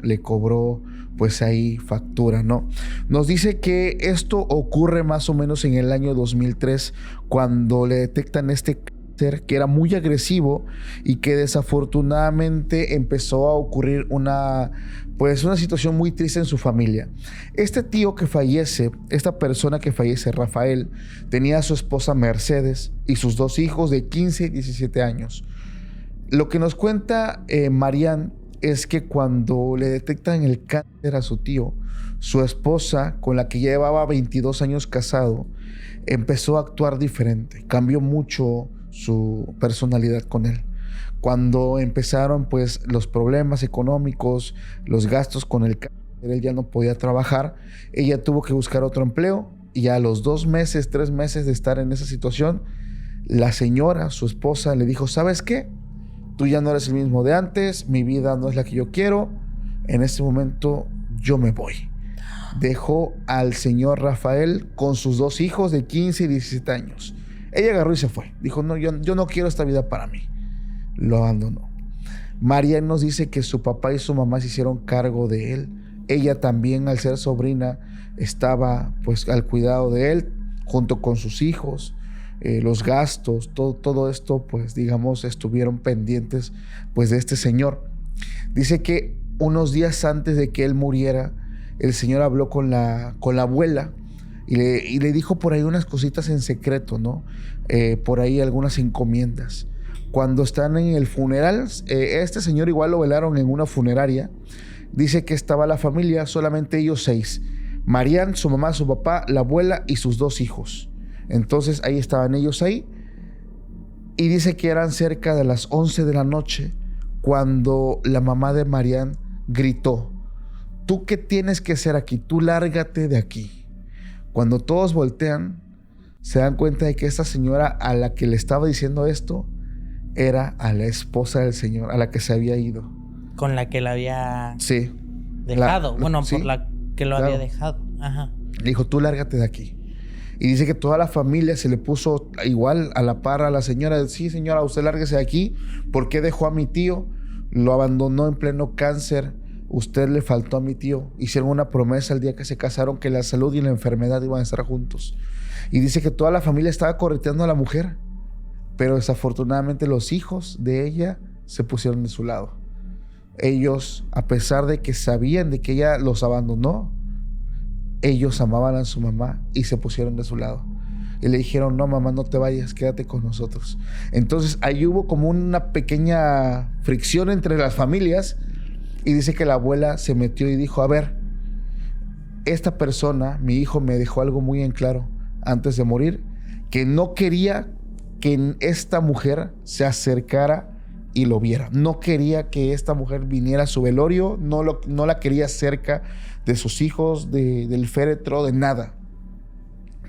le cobró pues ahí factura, ¿no? Nos dice que esto ocurre más o menos en el año 2003 cuando le detectan este que era muy agresivo y que desafortunadamente empezó a ocurrir una situación muy triste en su familia. Este tío que fallece, esta persona que fallece, Rafael, tenía a su esposa Mercedes y sus dos hijos de 15 y 17 años. Lo que nos cuenta Marianne es que cuando le detectan el cáncer a su tío, su esposa, con la que llevaba 22 años casado, empezó a actuar diferente, cambió mucho su personalidad con él. Cuando empezaron pues los problemas económicos, los gastos con el cáncer, él ya no podía trabajar, ella tuvo que buscar otro empleo y a los 2 meses, 3 meses de estar en esa situación, la señora, su esposa, le dijo, ¿sabes qué? Tú ya no eres el mismo de antes, mi vida no es la que yo quiero, en este momento yo me voy. Dejó al señor Rafael con sus 2 hijos de 15 y 17 años. Ella agarró y se fue. Dijo, no, yo no quiero esta vida para mí. Lo abandonó. Marianne nos dice que su papá y su mamá se hicieron cargo de él. Ella también, al ser sobrina, estaba pues al cuidado de él, junto con sus hijos. Los gastos, todo esto, pues digamos, estuvieron pendientes pues de este señor. Dice que unos días antes de que él muriera, el señor habló con la abuela y le dijo por ahí unas cositas en secreto, ¿no? Por ahí algunas encomiendas. Cuando están en el funeral, este señor igual lo velaron en una funeraria. Dice que estaba la familia, solamente ellos 6. Marianne, su mamá, su papá, la abuela y sus 2 hijos. Entonces ahí estaban ellos ahí. Y dice que eran cerca de las 11 de la noche cuando la mamá de Marianne gritó, ¿tú qué tienes que hacer aquí? Tú lárgate de aquí. Cuando todos voltean, se dan cuenta de que esta señora a la que le estaba diciendo esto era a la esposa del señor, a la que se había ido. Con la que la había dejado. Bueno, sí, por la que lo había dejado. Ajá. Le dijo, tú lárgate de aquí. Y dice que toda la familia se le puso igual a la par a la señora. Sí, señora, usted lárguese de aquí. ¿Por qué dejó a mi tío? Lo abandonó en pleno cáncer. Usted le faltó a mi tío. Hicieron una promesa el día que se casaron que la salud y la enfermedad iban a estar juntos. Y dice que toda la familia estaba correteando a la mujer. Pero desafortunadamente los hijos de ella se pusieron de su lado. ellos, a pesar de que sabían de que ella los abandonó, ellos amaban a su mamá y se pusieron de su lado. Y le dijeron, no, mamá, no te vayas, quédate con nosotros. Entonces ahí hubo como una pequeña fricción entre las familias y dice que la abuela se metió y dijo, a ver, esta persona, mi hijo, me dejó algo muy en claro antes de morir, que no quería que esta mujer se acercara y lo viera. No quería que esta mujer viniera a su velorio, no la quería cerca de sus hijos, del féretro, de nada.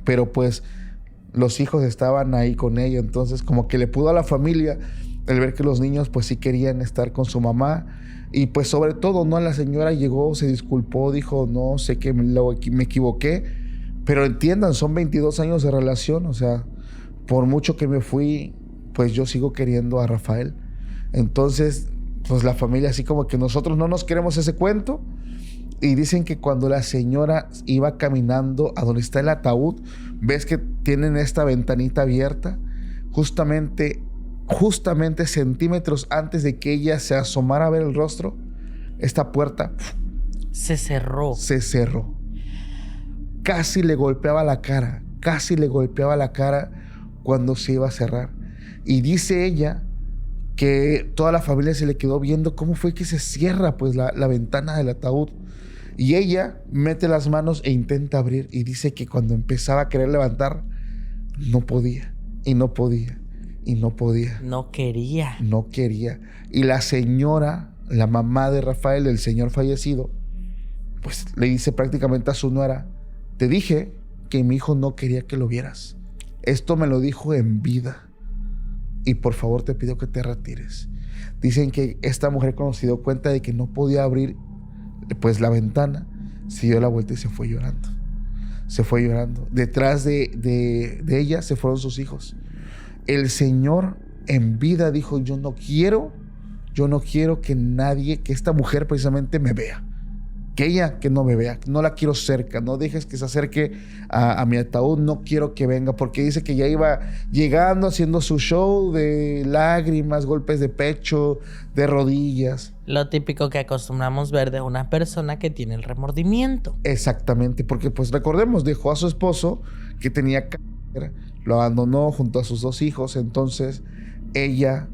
Pero pues los hijos estaban ahí con ella, entonces como que le pudo a la familia el ver que los niños pues sí querían estar con su mamá. Y pues sobre todo, ¿no? La señora llegó, se disculpó, dijo, no, sé que me equivoqué, pero entiendan, son 22 años de relación, o sea, por mucho que me fui, pues yo sigo queriendo a Rafael. Entonces, pues la familia así como que nosotros no nos queremos ese cuento. Y dicen que cuando la señora iba caminando a donde está el ataúd, ves que tienen esta ventanita abierta, justamente centímetros antes de que ella se asomara a ver el rostro, esta puerta se cerró. Casi le golpeaba la cara cuando se iba a cerrar. Y dice ella que toda la familia se le quedó viendo cómo fue que se cierra pues la ventana del ataúd. Y ella mete las manos e intenta abrir. Y dice que cuando empezaba a querer levantar, no podía. No quería. Y la señora, la mamá de Rafael, el señor fallecido, pues le dice prácticamente a su nuera, te dije que mi hijo no quería que lo vieras. Esto me lo dijo en vida. Y por favor te pido que te retires. Dicen que esta mujer, cuando se dio cuenta de que no podía abrir pues la ventana, se dio la vuelta y se fue llorando. Detrás de ella se fueron sus hijos. El señor en vida dijo, yo no quiero que nadie, que esta mujer precisamente me vea. Que ella, que no me vea, no la quiero cerca, no dejes que se acerque a mi ataúd, no quiero que venga, porque dice que ya iba llegando haciendo su show de lágrimas, golpes de pecho, de rodillas. Lo típico que acostumbramos ver de una persona que tiene el remordimiento. Exactamente, porque pues recordemos, dejó a su esposo que tenía cáncer, lo abandonó junto a sus 2 hijos, entonces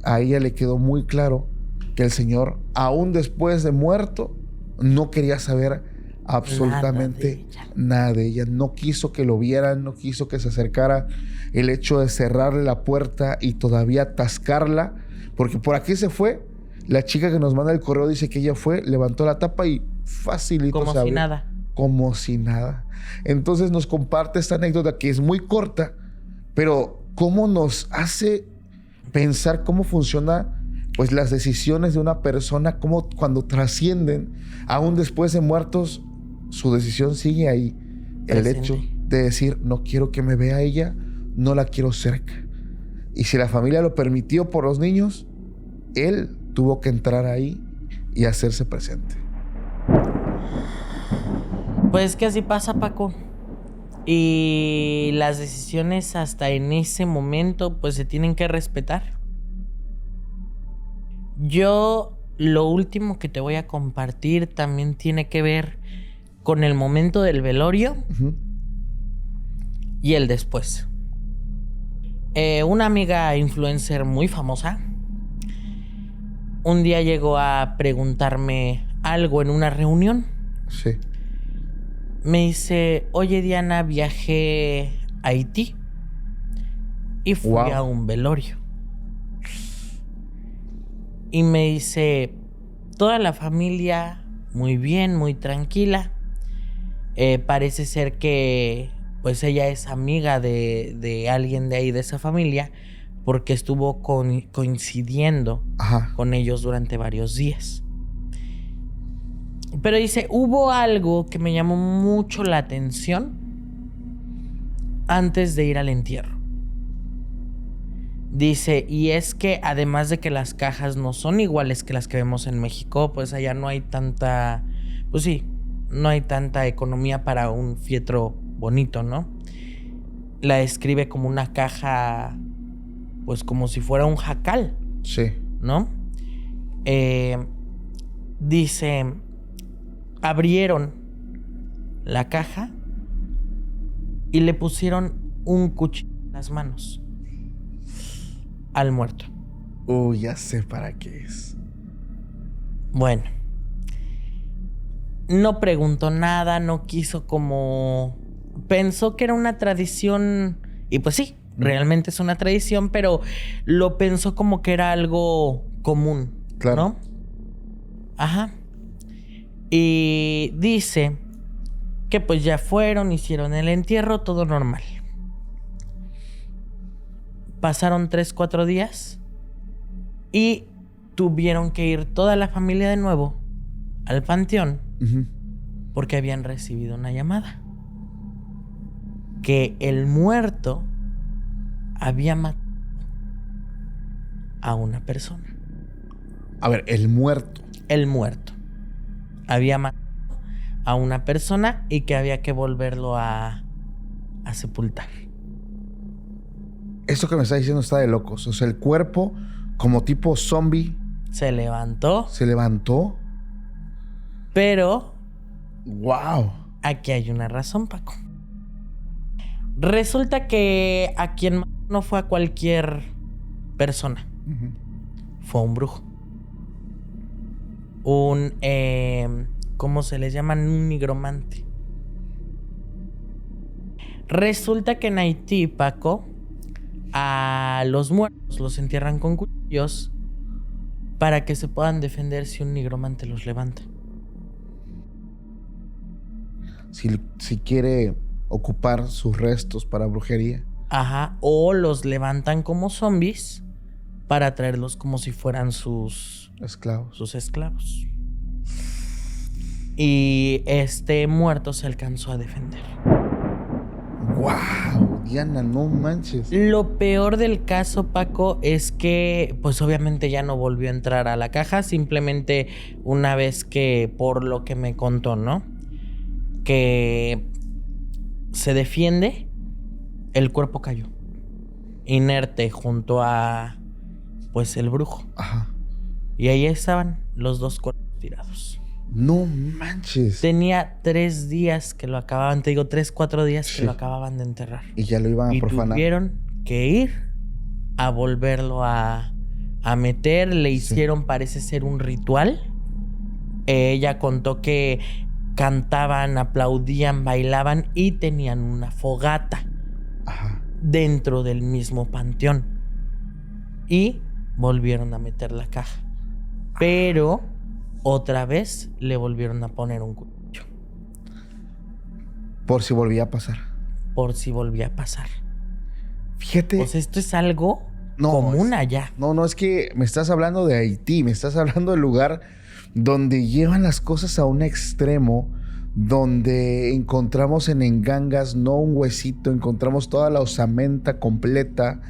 a ella le quedó muy claro que el Señor, aún después de muerto, no quería saber absolutamente nada de ella. No quiso que lo vieran, no quiso que se acercara. El hecho de cerrarle la puerta y todavía atascarla, porque por aquí se fue. La chica que nos manda el correo dice que ella fue, levantó la tapa y facilito como se abrió. Como si nada. Entonces nos comparte esta anécdota que es muy corta, pero cómo nos hace pensar cómo funciona pues las decisiones de una persona, como cuando trascienden, aún después de muertos, su decisión sigue ahí. El hecho de decir, no quiero que me vea ella, no la quiero cerca. Y si la familia lo permitió por los niños, él tuvo que entrar ahí y hacerse presente. Pues que así pasa, Paco. Y las decisiones hasta en ese momento pues se tienen que respetar. Yo lo último que te voy a compartir también tiene que ver con el momento del velorio y el después. Una amiga influencer muy famosa un día llegó a preguntarme algo en una reunión. Sí. Me dice, oye Diana, viajé a Haití y fui a un velorio. Y me dice, toda la familia muy bien, muy tranquila. Parece ser que pues ella es amiga de alguien de ahí, de esa familia, porque estuvo coincidiendo con ellos durante varios días. Pero dice, hubo algo que me llamó mucho la atención antes de ir al entierro. Dice, y es que además de que las cajas no son iguales que las que vemos en México, pues allá no hay tanta, pues sí, no hay tanta economía para un fieltro bonito, ¿no? La describe como una caja, pues como si fuera un jacal. Sí. ¿No? Dice, abrieron la caja y le pusieron un cuchillo en las manos al muerto. Ya sé para qué es. Bueno, no preguntó nada, no quiso como... Pensó que era una tradición, y pues sí, realmente es una tradición, pero lo pensó como que era algo común, claro, ¿no? Ajá. Y dice que pues ya fueron, hicieron el entierro, todo normal. Pasaron 3-4 días y tuvieron que ir toda la familia de nuevo al panteón porque habían recibido una llamada. Que el muerto había matado a una persona. A ver, el muerto. El muerto había matado a una persona y que había que volverlo a sepultar. Esto que me está diciendo está de locos. O sea, el cuerpo, como tipo zombie, se levantó. Se levantó. Pero... ¡Wow! Aquí hay una razón, Paco. Resulta que a quien no fue a cualquier persona. Fue un brujo. Un... ¿cómo se les llaman? Un nigromante. Resulta que en Haití, Paco, a los muertos los entierran con cuchillos para que se puedan defender si un nigromante los levanta. Si quiere ocupar sus restos para brujería. Ajá. O los levantan como zombies para traerlos como si fueran sus esclavos. Y este muerto se alcanzó a defender. ¡Wow! Diana, no manches. Lo peor del caso, Paco, es que pues obviamente ya no volvió a entrar a la caja. Simplemente una vez que, por lo que me contó, ¿no? Que se defiende, el cuerpo cayó inerte junto a pues el brujo. Ajá. Y ahí estaban los dos cuerpos tirados. No manches. Tenía 3 días que lo acababan, te digo 3-4 días que lo acababan de enterrar. Y ya lo iban a profanar. Y tuvieron que ir a volverlo a meter. Le hicieron, parece ser, un ritual. Ella contó que cantaban, aplaudían, bailaban y tenían una fogata. Ajá. Dentro del mismo panteón. Y volvieron a meter la caja. Pero otra vez le volvieron a poner un cuchillo. Por si volvía a pasar. Por si volvía a pasar. Fíjate. Pues esto es algo común allá. No, es que me estás hablando de Haití. Me estás hablando del lugar donde llevan las cosas a un extremo, donde encontramos en engangas no un huesito, encontramos toda la osamenta completa.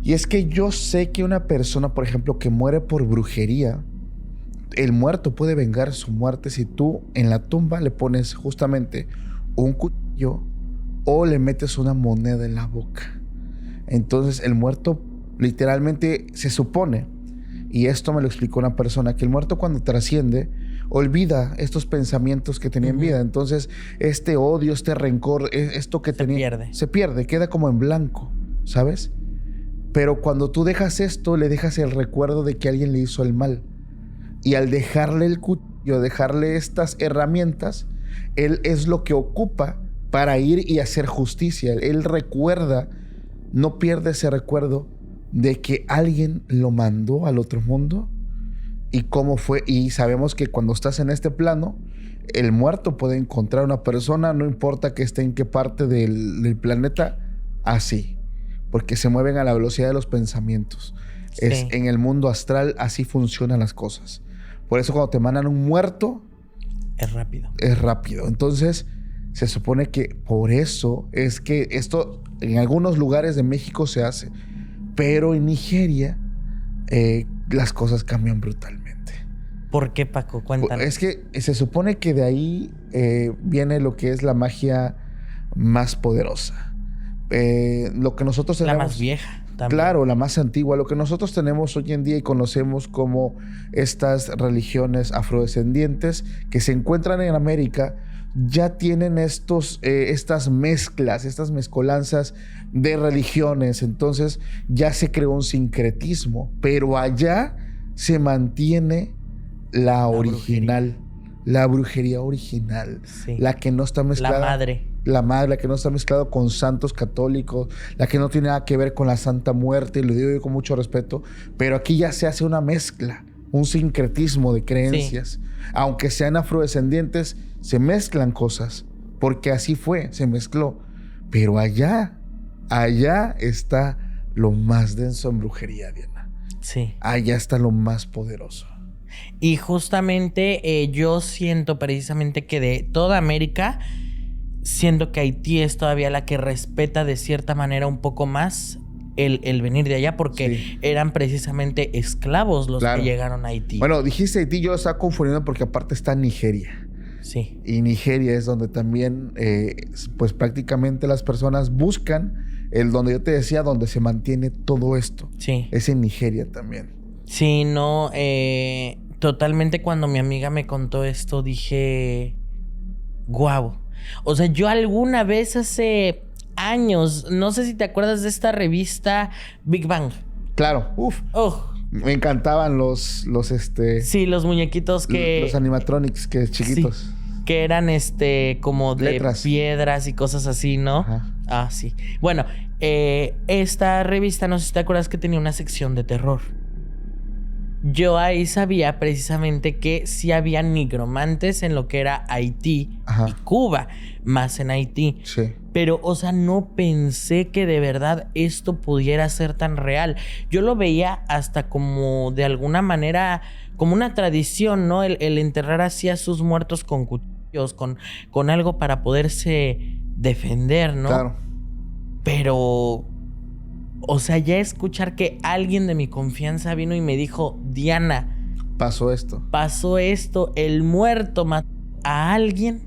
Y es que yo sé que una persona, por ejemplo, que muere por brujería, el muerto puede vengar su muerte si tú en la tumba le pones justamente un cuchillo o le metes una moneda en la boca. Entonces el muerto literalmente se supone, y esto me lo explicó una persona, que el muerto cuando trasciende olvida estos pensamientos que tenía en vida. Entonces este odio, este rencor, esto que se pierde, queda como en blanco, ¿sabes? Pero cuando tú dejas esto, le dejas el recuerdo de que alguien le hizo el mal. Y al dejarle el cuchillo, dejarle estas herramientas, él es lo que ocupa para ir y hacer justicia. Él recuerda, no pierde ese recuerdo de que alguien lo mandó al otro mundo y cómo fue. Y sabemos que cuando estás en este plano, el muerto puede encontrar a una persona, no importa que esté en qué parte del planeta, así. Porque se mueven a la velocidad de los pensamientos. Sí. En el mundo astral así funcionan las cosas. Por eso cuando te mandan un muerto, es rápido. Es rápido. Entonces, se supone que por eso es que esto en algunos lugares de México se hace. Pero en Nigeria, las cosas cambian brutalmente. ¿Por qué, Paco? Cuéntanos. Es que se supone que de ahí viene lo que es la magia más poderosa. Lo que nosotros tenemos... La más vieja. también. Claro, la más antigua. Lo que nosotros tenemos hoy en día y conocemos como estas religiones afrodescendientes que se encuentran en América, ya tienen estas mezclas, estas mezcolanzas de religiones. Entonces ya se creó un sincretismo, pero allá se mantiene la original, la brujería original, Sí. la que no está mezclada. La madre, la que no está mezclado con santos católicos, la que no tiene nada que ver con la Santa Muerte, lo digo yo con mucho respeto, pero aquí ya se hace una mezcla, un sincretismo de creencias. Sí. Aunque sean afrodescendientes, se mezclan cosas, porque así fue, se mezcló. Pero allá está lo más denso en brujería, Diana. Sí. Allá está lo más poderoso. Y justamente yo siento precisamente que de toda América, siento que Haití es todavía la que respeta de cierta manera un poco más el venir de allá, porque eran precisamente esclavos los que llegaron a Haití. Bueno, dijiste Haití, yo estaba confundiendo porque aparte está Nigeria. Sí. Y Nigeria es donde también, pues prácticamente las personas buscan donde yo te decía, donde se mantiene todo esto. Sí. Es en Nigeria también. Sí, no, totalmente cuando mi amiga me contó esto dije, guau. O sea, yo alguna vez hace años, no sé si te acuerdas de esta revista Big Bang. Claro, me encantaban los sí, los muñequitos que... Los animatronics, que chiquitos. Sí, que eran como de letras, piedras y cosas así, ¿no? Ajá. Ah, sí. Bueno, esta revista, no sé si te acuerdas que tenía una sección de terror. Yo ahí sabía precisamente que sí había nigromantes en lo que era Haití y Cuba, más en Haití. Sí. Pero, o sea, no pensé que de verdad esto pudiera ser tan real. Yo lo veía hasta como de alguna manera, como una tradición, ¿no? El enterrar así a sus muertos con cuchillos, con algo para poderse defender, ¿no? Claro. Pero... o sea, ya escuchar que alguien de mi confianza vino y me dijo, Diana, pasó esto, el muerto mató a alguien.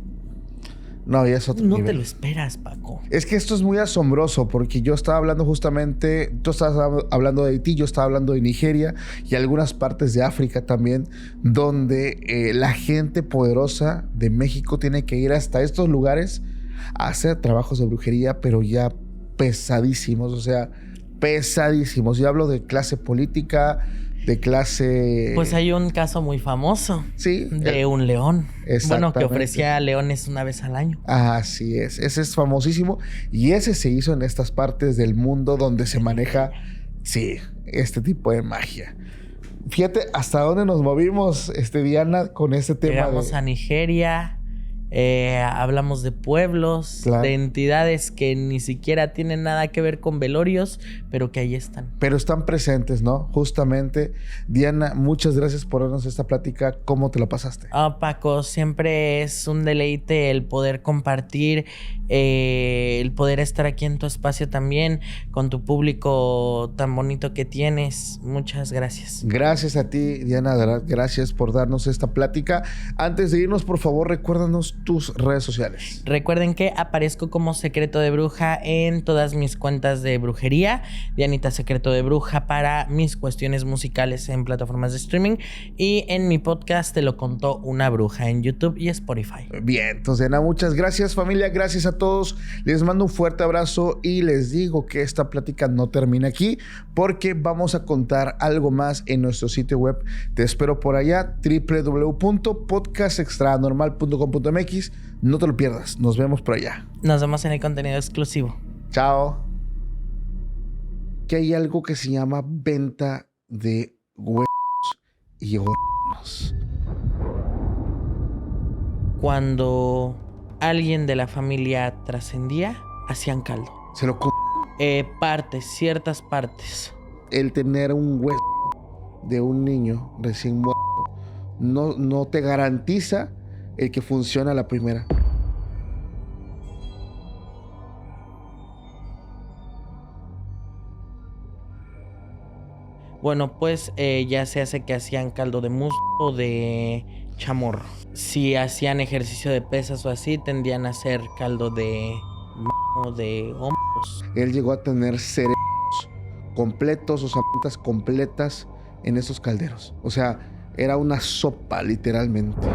No, ya es otro nivel. No te lo esperas, Paco. Es que esto es muy asombroso porque yo estaba hablando justamente, tú estabas hablando de Haití, yo estaba hablando de Nigeria y algunas partes de África también, donde la gente poderosa de México tiene que ir hasta estos lugares a hacer trabajos de brujería, pero ya pesadísimos, o sea, pesadísimos. Yo hablo de clase política, de clase... Pues hay un caso muy famoso. Sí. De un león. Bueno, que Exactamente. ofrecía leones una vez al año. Así es. Ese es famosísimo. Y ese se hizo en estas partes del mundo donde se maneja, sí, este tipo de magia. Fíjate hasta dónde nos movimos, Diana, con este tema. Llegamos a Nigeria. Hablamos de pueblos, claro, de entidades que ni siquiera tienen nada que ver con velorios, pero que ahí están. Pero están presentes, ¿no? Justamente. Diana, muchas gracias por darnos esta plática. ¿Cómo te lo pasaste? Paco, siempre es un deleite el poder compartir, el poder estar aquí en tu espacio también, con tu público tan bonito que tienes. Muchas gracias. Gracias a ti, Diana. Gracias por darnos esta plática. Antes de irnos, por favor, recuérdanos tus redes sociales. Recuerden que aparezco como Secreto de Bruja en todas mis cuentas de brujería. Dianita Secreto de Bruja para mis cuestiones musicales en plataformas de streaming. Y en mi podcast Te lo contó una bruja en YouTube y Spotify. Bien, entonces Diana, muchas gracias, familia. Gracias a todos. Les mando un fuerte abrazo y les digo que esta plática no termina aquí porque vamos a contar algo más en nuestro sitio web. Te espero por allá, www.podcastextranormal.com.mx. No te lo pierdas. Nos vemos por allá. Nos vemos en el contenido exclusivo. Chao. Que hay algo que se llama venta de huevos y órganos. Cuando alguien de la familia trascendía, hacían caldo. Se lo ciertas partes. El tener un hueso de un niño recién muerto no te garantiza el que funciona la primera. Bueno, pues ya se hace que hacían caldo de muslo o de chamorro. Si hacían ejercicio de pesas o así, tendían a hacer caldo de hombros. Él llegó a tener cerebros completos, o sea, plantas completas en esos calderos. O sea, era una sopa, literalmente.